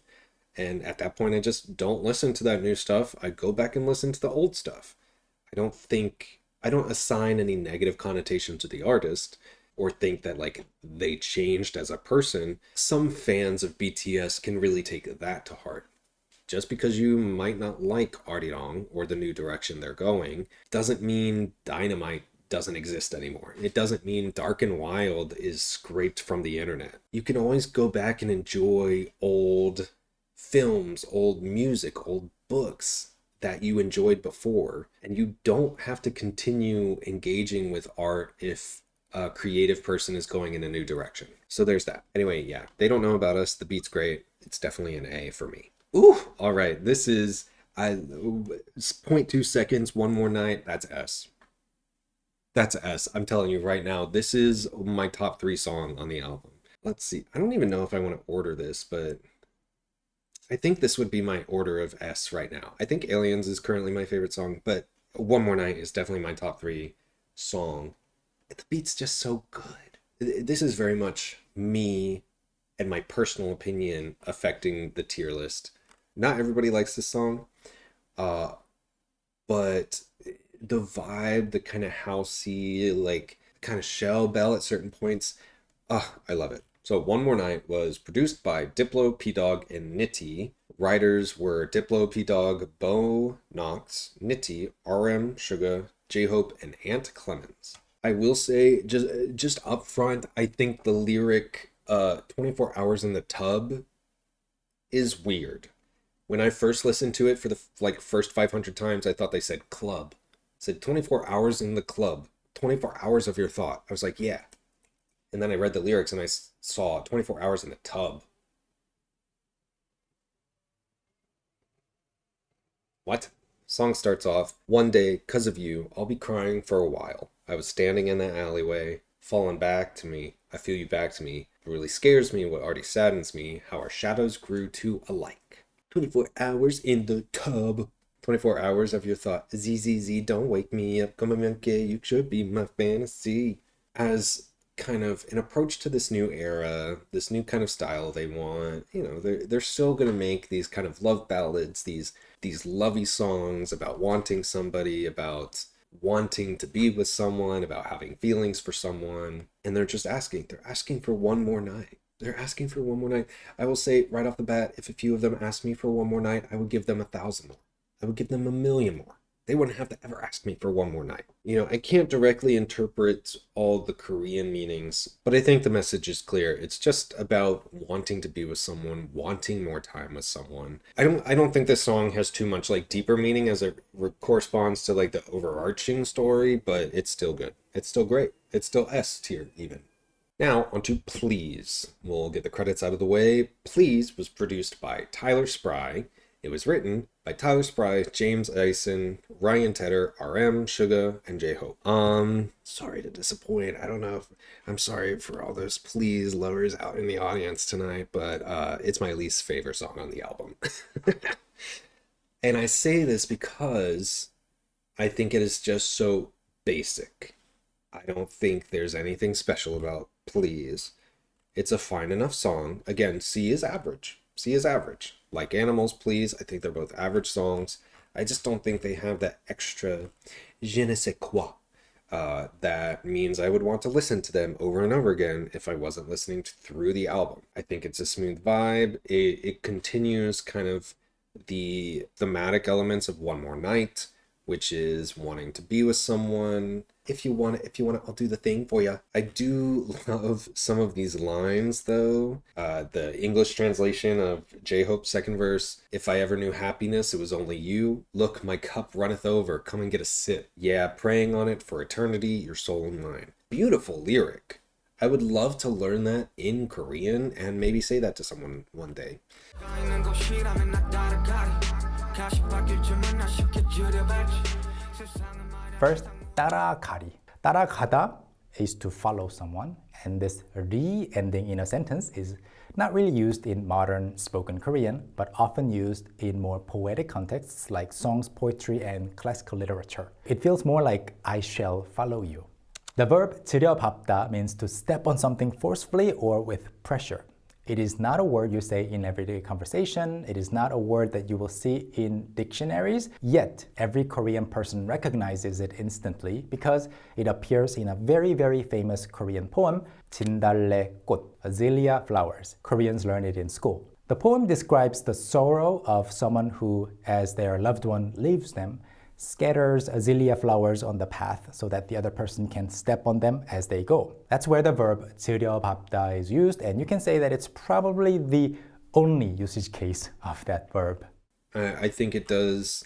And at that point, I just don't listen to that new stuff. I go back and listen to the old stuff. I don't assign any negative connotation to the artist or think that like they changed as a person. Some fans of BTS can really take that to heart. Just because you might not like Arirang or the new direction they're going doesn't mean Dynamite doesn't exist anymore. It doesn't mean Dark and Wild is scraped from the internet. You can always go back and enjoy old films, old music, old books that you enjoyed before, and you don't have to continue engaging with art if a creative person is going in a new direction. So there's that. Anyway, yeah, they don't know about us. The beat's great. It's definitely an A for me. Ooh, all right. This is 0.2 seconds. One More Night. That's S. That's S. I'm telling you right now, this is my top 3 song on the album. Let's see. I don't even know if I want to order this, but I think this would be my order of S right now. I think Aliens is currently my favorite song, but One More Night is definitely my top 3 song. The beat's just so good. This is very much me and my personal opinion affecting the tier list. Not everybody likes this song, but the vibe, the kind of housey, like kind of shell bell at certain points, I love it. So One More Night was produced by Diplo, P-Dog, and Nitty. Writers were Diplo, P-Dog, Bo Knox, Nitty, RM, Suga, J-Hope, and Ant Clemens. I will say, just up front, I think the lyric 24 hours in the tub is weird. When I first listened to it for the first 500 times, I thought they said club. It said 24 hours in the club. 24 hours of your thought. I was like, yeah. And then I read the lyrics and I saw 24 hours in the tub. What? Song starts off, one day, 'cause of you, I'll be crying for a while. I was standing in that alleyway, falling back to me. I feel you back to me. It really scares me what already saddens me, how our shadows grew too alike. 24 hours in the tub. 24 hours of your thought. ZZZ, don't wake me up. Come on, okay, you should be my fantasy. As kind of an approach to this new era, this new kind of style they want, you know, they're still going to make these kind of love ballads, these lovey songs about wanting somebody, about wanting to be with someone, about having feelings for someone, and they're asking for one more night. They're asking for one more night. I will say right off the bat, if a few of them asked me for one more night, I would give them 1,000 more. I would give them 1,000,000 more. they wouldn't have to ever ask me for one more night. You know, I can't directly interpret all the Korean meanings, but I think the message is clear. It's just about wanting to be with someone, wanting more time with someone. I don't think this song has too much like deeper meaning as it corresponds to like the overarching story, but it's still good. It's still great. It's still S tier even. Now, onto Please. We'll get the credits out of the way. Please was produced by Tyler Spry. It was written by Tyler Spry, James Eisen, Ryan Tedder, RM, Suga, and J-Hope. Sorry to disappoint. I don't know if I'm sorry for all those Please lovers out in the audience tonight, but it's my least favorite song on the album. And I say this because I think it is just so basic. I don't think there's anything special about Please. It's a fine enough song. Again, C is average. C is average. Like Animals, Please, I think they're both average songs. I just don't think they have that extra je ne sais quoi that means I would want to listen to them over and over again if I wasn't listening through the album. I think it's a smooth vibe. It continues kind of the thematic elements of One More Night, which is wanting to be with someone. If you want it, I'll do the thing for you. I do love some of these lines, though. The English translation of J-Hope's second verse. If I ever knew happiness, it was only you. Look, my cup runneth over. Come and get a sip. Yeah, praying on it for eternity, your soul and mine. Beautiful lyric. I would love to learn that in Korean and maybe say that to someone one day. First, 따라가리. 따라가다 is to follow someone, and this 리 ending in a sentence is not really used in modern spoken Korean, but often used in more poetic contexts like songs, poetry, and classical literature. It feels more like I shall follow you. The verb 들여밟다 means to step on something forcefully or with pressure. It is not a word you say in everyday conversation. It is not a word that you will see in dictionaries. Yet, every Korean person recognizes it instantly because it appears in a very, very famous Korean poem, 진달래 꽃, azalea flowers. Koreans learn it in school. The poem describes the sorrow of someone who, as their loved one leaves them, scatters azalea flowers on the path so that the other person can step on them as they go. That's where the verb 들여밟다 is used, and you can say that it's probably the only usage case of that verb. I think it does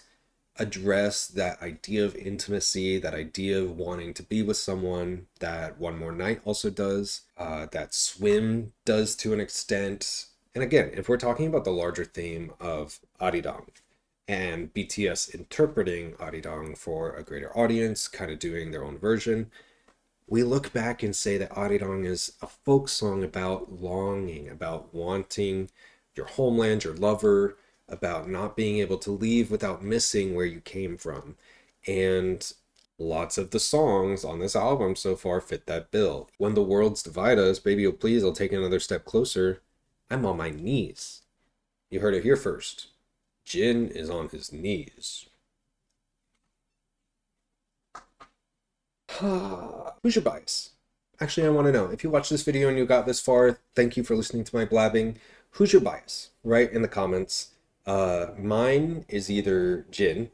address that idea of intimacy, that idea of wanting to be with someone, that One More Night also does, that Swim does to an extent. And again, if we're talking about the larger theme of Arirang, and BTS interpreting Arirang for a greater audience, kind of doing their own version, we look back and say that Arirang is a folk song about longing, about wanting your homeland, your lover, about not being able to leave without missing where you came from. And lots of the songs on this album so far fit that bill. When the worlds divide us, Baby Oh Please, I'll take another step closer. I'm on my knees. You heard it here first. Jin is on his knees. Who's your bias? Actually, I want to know. If you watched this video and you got this far, thank you for listening to my blabbing. Who's your bias? Write in the comments. Mine is either Jin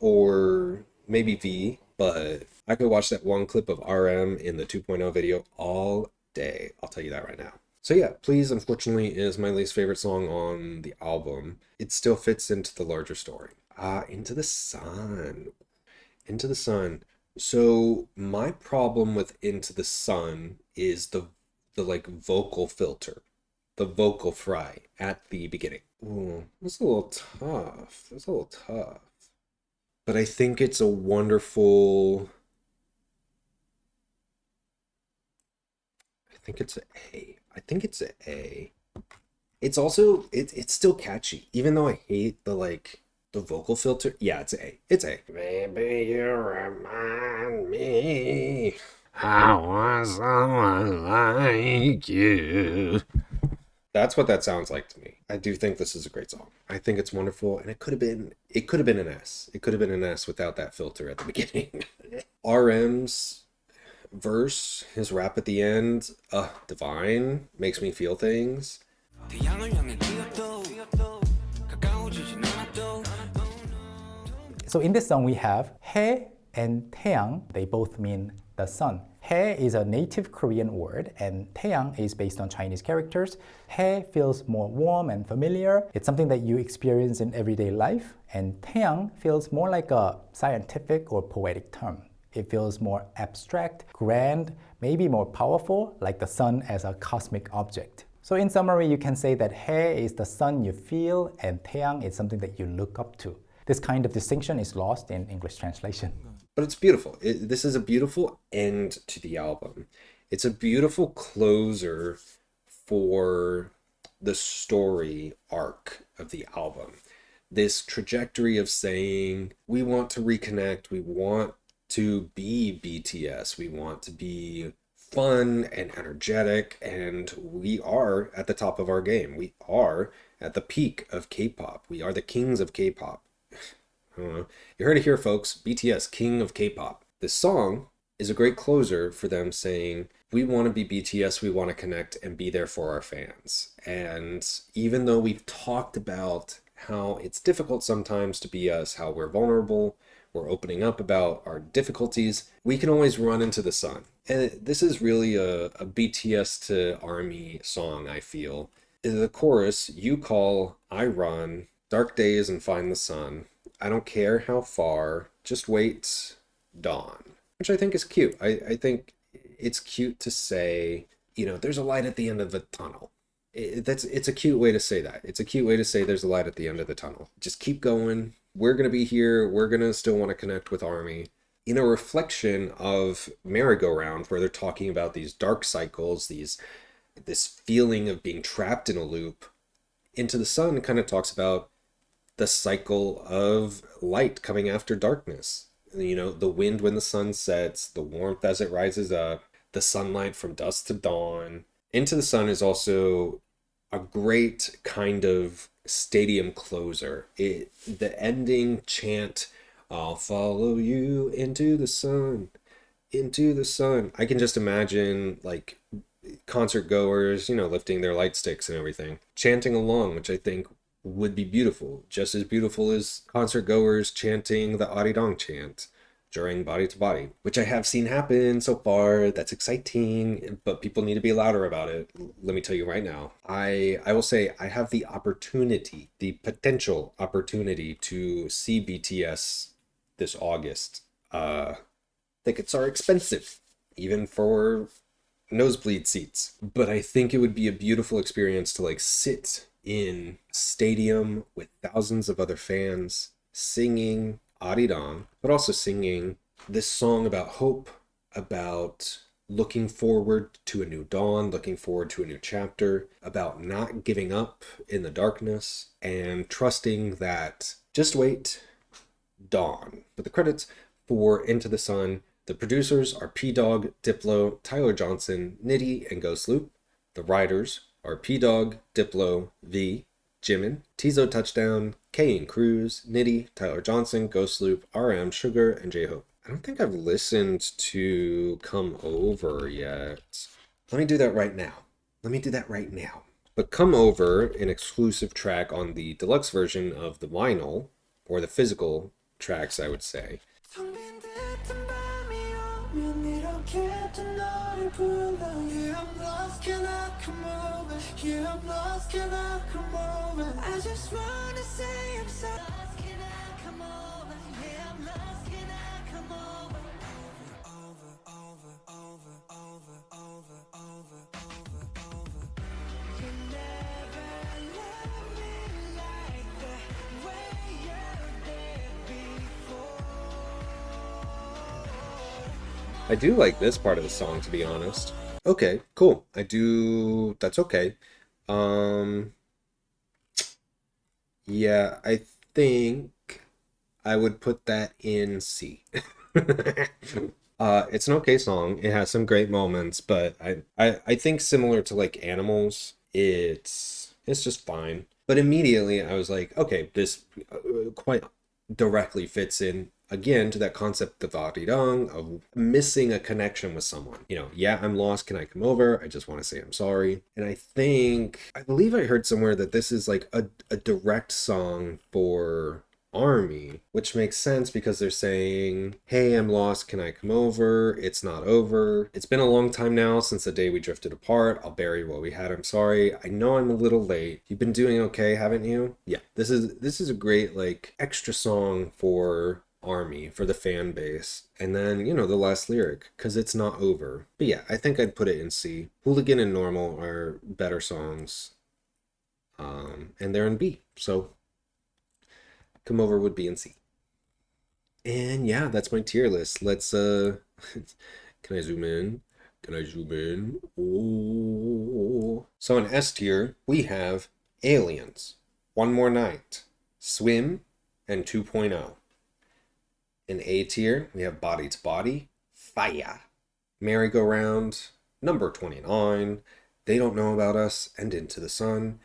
or maybe V, but I could watch that one clip of RM in the 2.0 video all day. I'll tell you that right now. So yeah, Please, unfortunately, is my least favorite song on the album. It still fits into the larger story. Into the Sun. Into the Sun. So my problem with Into the Sun is the like vocal filter, the vocal fry at the beginning. Ooh, that's a little tough. That's a little tough. But I think it's a wonderful... I think it's an A. I think it's an A. It's also, it's still catchy, even though I hate the vocal filter. Yeah, it's A. It's A. Maybe you remind me I want someone like you. That's what that sounds like to me. I do think this is a great song. I think it's wonderful, and it could have been an S. It could have been an S without that filter at the beginning. RM's verse, his rap at the end, divine, makes me feel things. So in this song we have 해 and 태양. They both mean the sun. 해 is a native Korean word and 태양 is based on Chinese characters. 해 feels more warm and familiar. It's something that you experience in everyday life. And 태양 feels more like a scientific or poetic term. It feels more abstract, grand, maybe more powerful, like the sun as a cosmic object. So in summary, you can say that 해 is the sun you feel and 태양 is something that you look up to. This kind of distinction is lost in English translation. But it's beautiful. This is a beautiful end to the album. It's a beautiful closer for the story arc of the album. This trajectory of saying, we want to reconnect, we want to be BTS, we want to be fun and energetic, and we are at the top of our game. We are at the peak of K-pop. We are the kings of K-pop. I don't know. You heard it here, folks. BTS, king of K-pop. This song is a great closer for them saying, we want to be BTS, we want to connect and be there for our fans. And even though we've talked about how it's difficult sometimes to be us, how we're vulnerable, we're opening up about our difficulties, we can always run into the sun. And this is really a BTS to ARMY song, I feel. In the chorus, you call, I run, dark days and find the sun. I don't care how far, just wait, dawn. Which I think is cute. I think it's cute to say, you know, there's a light at the end of the tunnel. It's a cute way to say that. It's a cute way to say there's a light at the end of the tunnel. Just keep going. We're going to be here. We're going to still want to connect with ARMY. In a reflection of Merry-Go-Round, where they're talking about these dark cycles, this feeling of being trapped in a loop, Into the Sun kind of talks about the cycle of light coming after darkness. You know, the wind when the sun sets, the warmth as it rises up, the sunlight from dusk to dawn. Into the Sun is also a great kind of stadium closer. The ending chant, I'll follow you into the sun, into the sun. I can just imagine like concert goers, you know, lifting their light sticks and everything, chanting along, which I think would be beautiful, just as beautiful as concert goers chanting the Arirang chant during Body to Body, which I have seen happen so far. That's exciting, but people need to be louder about it. Let me tell you right now, I will say I have the opportunity, the potential opportunity to see BTS this August. Tickets are expensive, even for nosebleed seats, but I think it would be a beautiful experience to like sit in a stadium with thousands of other fans singing Arirang, but also singing this song about hope, about looking forward to a new dawn, looking forward to a new chapter, about not giving up in the darkness and trusting that just wait, dawn. But the credits for Into the Sun, the producers are P-Dog, Diplo, Tyler Johnson, Nitty, and Ghost Loop. The writers are P-Dog, Diplo, V, Jimin, Tizo Touchdown, Kane Cruz, Nitty, Tyler Johnson, Ghost Loop, RM, Sugar, and J-Hope. I don't think I've listened to Come Over yet. Let me do that right now. But Come Over, an exclusive track on the deluxe version of the vinyl, or the physical tracks, I would say. I just wanna say I'm so lost, can I come over? Yeah, I'm lost, can I come over? You never loved me like the way you did before. I do like this part of the song, to be honest. Okay, cool. That's okay. Yeah, I think I would put that in C. It's an okay song. It has some great moments, but I think similar to like Animals, it's just fine. But immediately I was like, okay, this quite directly fits in again to that concept of Arirang, of missing a connection with someone. You know, yeah, I'm lost, can I come over? I just want to say I'm sorry. And I believe I heard somewhere that this is like a direct song for ARMY which makes sense because they're saying, hey, I'm lost, can I come over? It's not over. It's been a long time now since the day we drifted apart. I'll bury what we had, I'm sorry. I know I'm a little late. You've been doing okay, haven't you? Yeah, this is a great, like, extra song for ARMY, for the fan base. And then, you know, the last lyric, because it's not over. But yeah, I think I'd put it in C. Hooligan and Normal are better songs. And they're in B. So Come Over would be in C. And yeah, that's my tier list. Let's can I zoom in? Can I zoom in? Oh. So in S tier, we have Aliens, One More Night, Swim, and 2.0. In A tier, we have Body to Body, Fire, Merry-Go-Round, Number 29, They Don't Know About Us, and Into the Sun.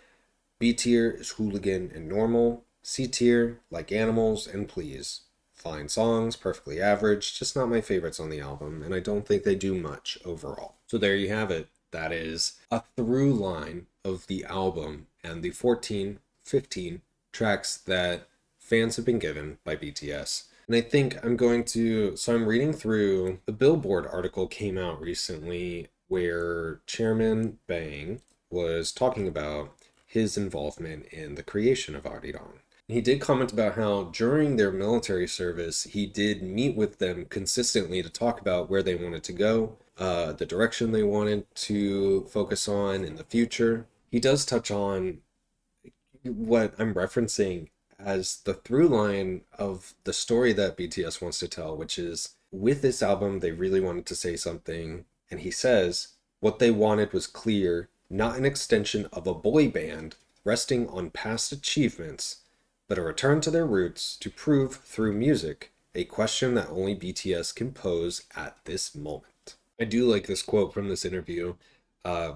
B tier is Hooligan and Normal. C tier, Like Animals and Please. Fine songs, perfectly average, just not my favorites on the album, and I don't think they do much overall. So there you have it. That is a through line of the album and the 14, 15 tracks that fans have been given by BTS. And I think I'm going to, so I'm reading through, the Billboard article came out recently where Chairman Bang was talking about his involvement in the creation of Arirang. He did comment about how during their military service, he did meet with them consistently to talk about where they wanted to go, the direction they wanted to focus on in the future. He does touch on what I'm referencing as the through line of the story that BTS wants to tell, which is with this album, they really wanted to say something. And he says, what they wanted was clear, not an extension of a boy band resting on past achievements, but a return to their roots to prove through music a question that only BTS can pose at this moment. I do like this quote from this interview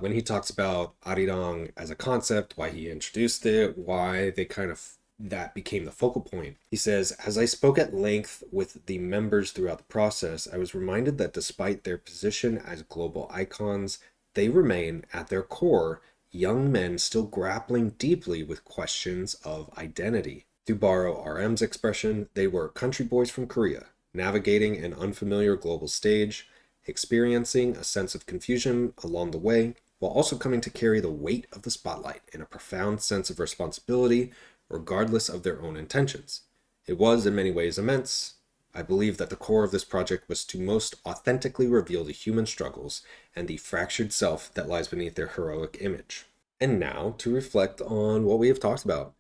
when he talks about Arirang as a concept, why he introduced it, why they kind of that became the focal point. He says, as I spoke at length with the members throughout the process, I was reminded that despite their position as global icons, they remain at their core young men still grappling deeply with questions of identity. To borrow RM's expression, they were country boys from Korea, navigating an unfamiliar global stage, experiencing a sense of confusion along the way, while also coming to carry the weight of the spotlight in a profound sense of responsibility, regardless of their own intentions. It was, in many ways, immense. I believe that the core of this project was to most authentically reveal the human struggles and the fractured self that lies beneath their heroic image. And now, to reflect on what we have talked about.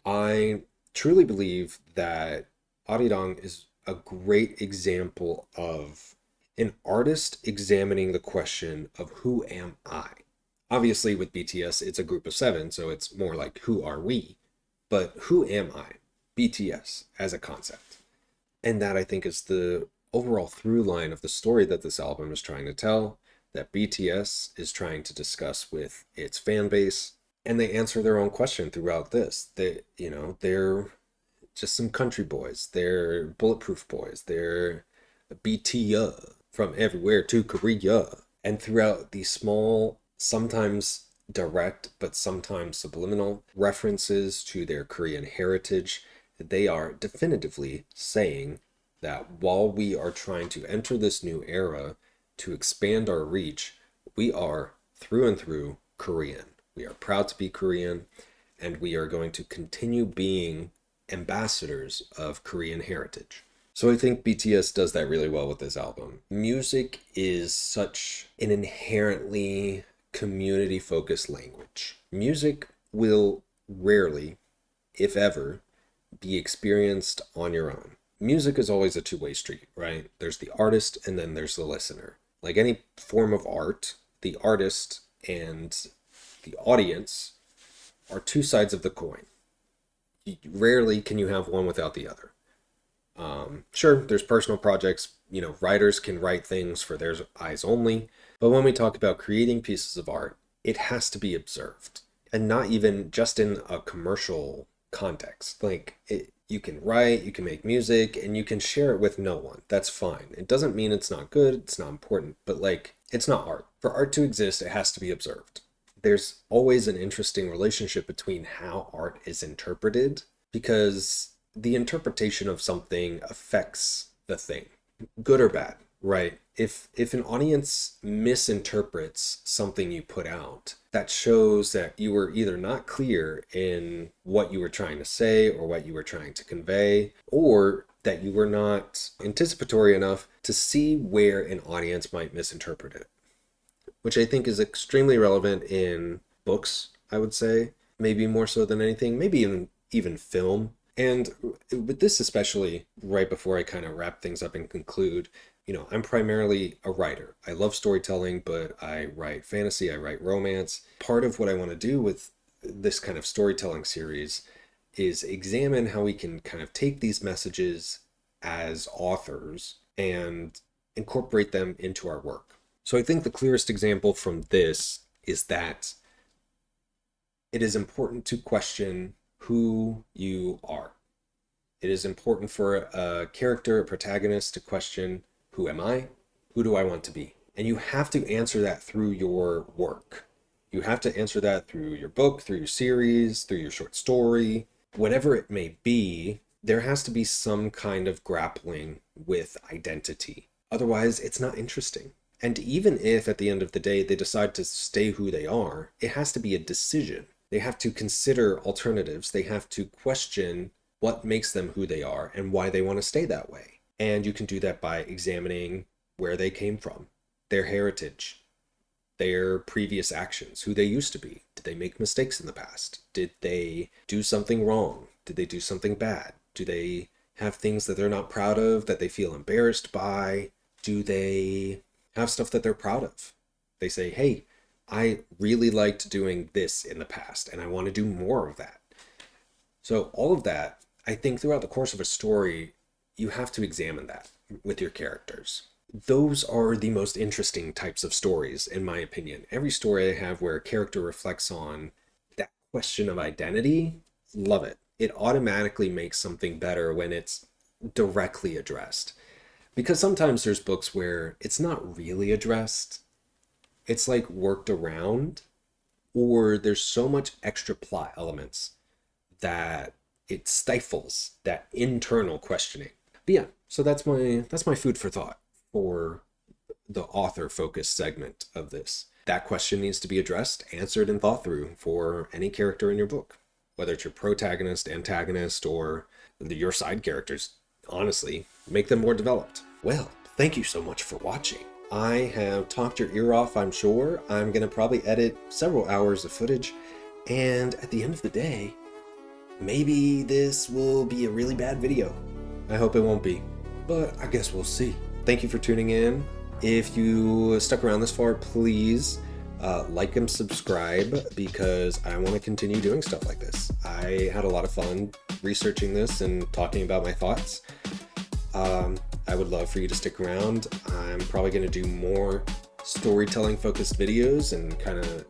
I truly believe that Arirang is a great example of an artist examining the question of who am I? Obviously, with BTS, it's a group of 7, so it's more like who are we? But who am I? BTS as a concept. And that, I think, is the overall through line of the story that this album is trying to tell, that BTS is trying to discuss with its fan base, and they answer their own question throughout this. They're just some country boys. They're bulletproof boys. They're BTS from everywhere to Korea. And throughout these small, sometimes direct, but sometimes subliminal references to their Korean heritage, they are definitively saying that while we are trying to enter this new era to expand our reach, we are through and through Korean. We are proud to be Korean, and we are going to continue being ambassadors of Korean heritage. So I think BTS does that really well with this album. Music is such an inherently community-focused language. Music will rarely, if ever, be experienced on your own. Music is always a two-way street, right? There's the artist and then there's the listener. Like any form of art, the artist and the audience are two sides of the coin. Rarely can you have one without the other. Sure, there's personal projects, writers can write things for their eyes only, but when we talk about creating pieces of art, it has to be observed, and not even just in a commercial context. You can write, you can make music, and you can share it with no one. That's fine. It doesn't mean it's not good, it's not important, but it's not art. For art to exist, it has to be observed. There's always an interesting relationship between how art is interpreted, because the interpretation of something affects the thing, good or bad, right? If an audience misinterprets something you put out, that shows that you were either not clear in what you were trying to say or what you were trying to convey, or that you were not anticipatory enough to see where an audience might misinterpret it, which I think is extremely relevant in books, I would say, maybe more so than anything, maybe even film. And with this especially, right before I kind of wrap things up and conclude, I'm primarily a writer. I love storytelling, but I write fantasy, I write romance. Part of what I want to do with this kind of storytelling series is examine how we can kind of take these messages as authors and incorporate them into our work. So I think the clearest example from this is that it is important to question who you are. It is important for a character, a protagonist, to question, who am I? Who do I want to be? And you have to answer that through your work. You have to answer that through your book, through your series, through your short story, whatever it may be. There has to be some kind of grappling with identity. Otherwise, it's not interesting. And even if at the end of the day they decide to stay who they are, it has to be a decision. They have to consider alternatives. They have to question what makes them who they are and why they want to stay that way. And you can do that by examining where they came from, their heritage, their previous actions, who they used to be. Did they make mistakes in the past? Did they do something wrong? Did they do something bad? Do they have things that they're not proud of, that they feel embarrassed by? Do they have stuff that they're proud of? They say, hey, I really liked doing this in the past, and I want to do more of that. So all of that, I think throughout the course of a story, you have to examine that with your characters. Those are the most interesting types of stories, in my opinion. Every story I have where a character reflects on that question of identity, love it. It automatically makes something better when it's directly addressed. Because sometimes there's books where it's not really addressed. It's like worked around, or there's so much extra plot elements that it stifles that internal questioning. But yeah, so that's my food for thought for the author-focused segment of this. That question needs to be addressed, answered, and thought through for any character in your book. Whether it's your protagonist, antagonist, or your side characters, honestly, make them more developed. Well, thank you so much for watching. I have talked your ear off, I'm sure. I'm going to probably edit several hours of footage, and at the end of the day, maybe this will be a really bad video. I hope it won't be, but I guess we'll see. Thank you for tuning in. If you stuck around this far, please like and subscribe, because I want to continue doing stuff like this. I had a lot of fun researching this and talking about my thoughts. I would love for you to stick around. I'm probably going to do more storytelling focused videos and kind of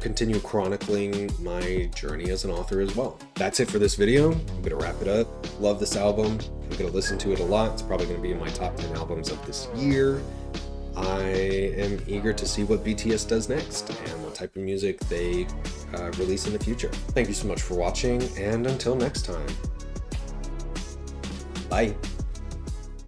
continue chronicling my journey as an author as well. That's it for this video. I'm gonna wrap it up. Love this album. I'm gonna listen to it a lot. It's probably gonna be in my top 10 albums of this year. I am eager to see what BTS does next and what type of music they release in the future. Thank you so much for watching, and until next time, bye.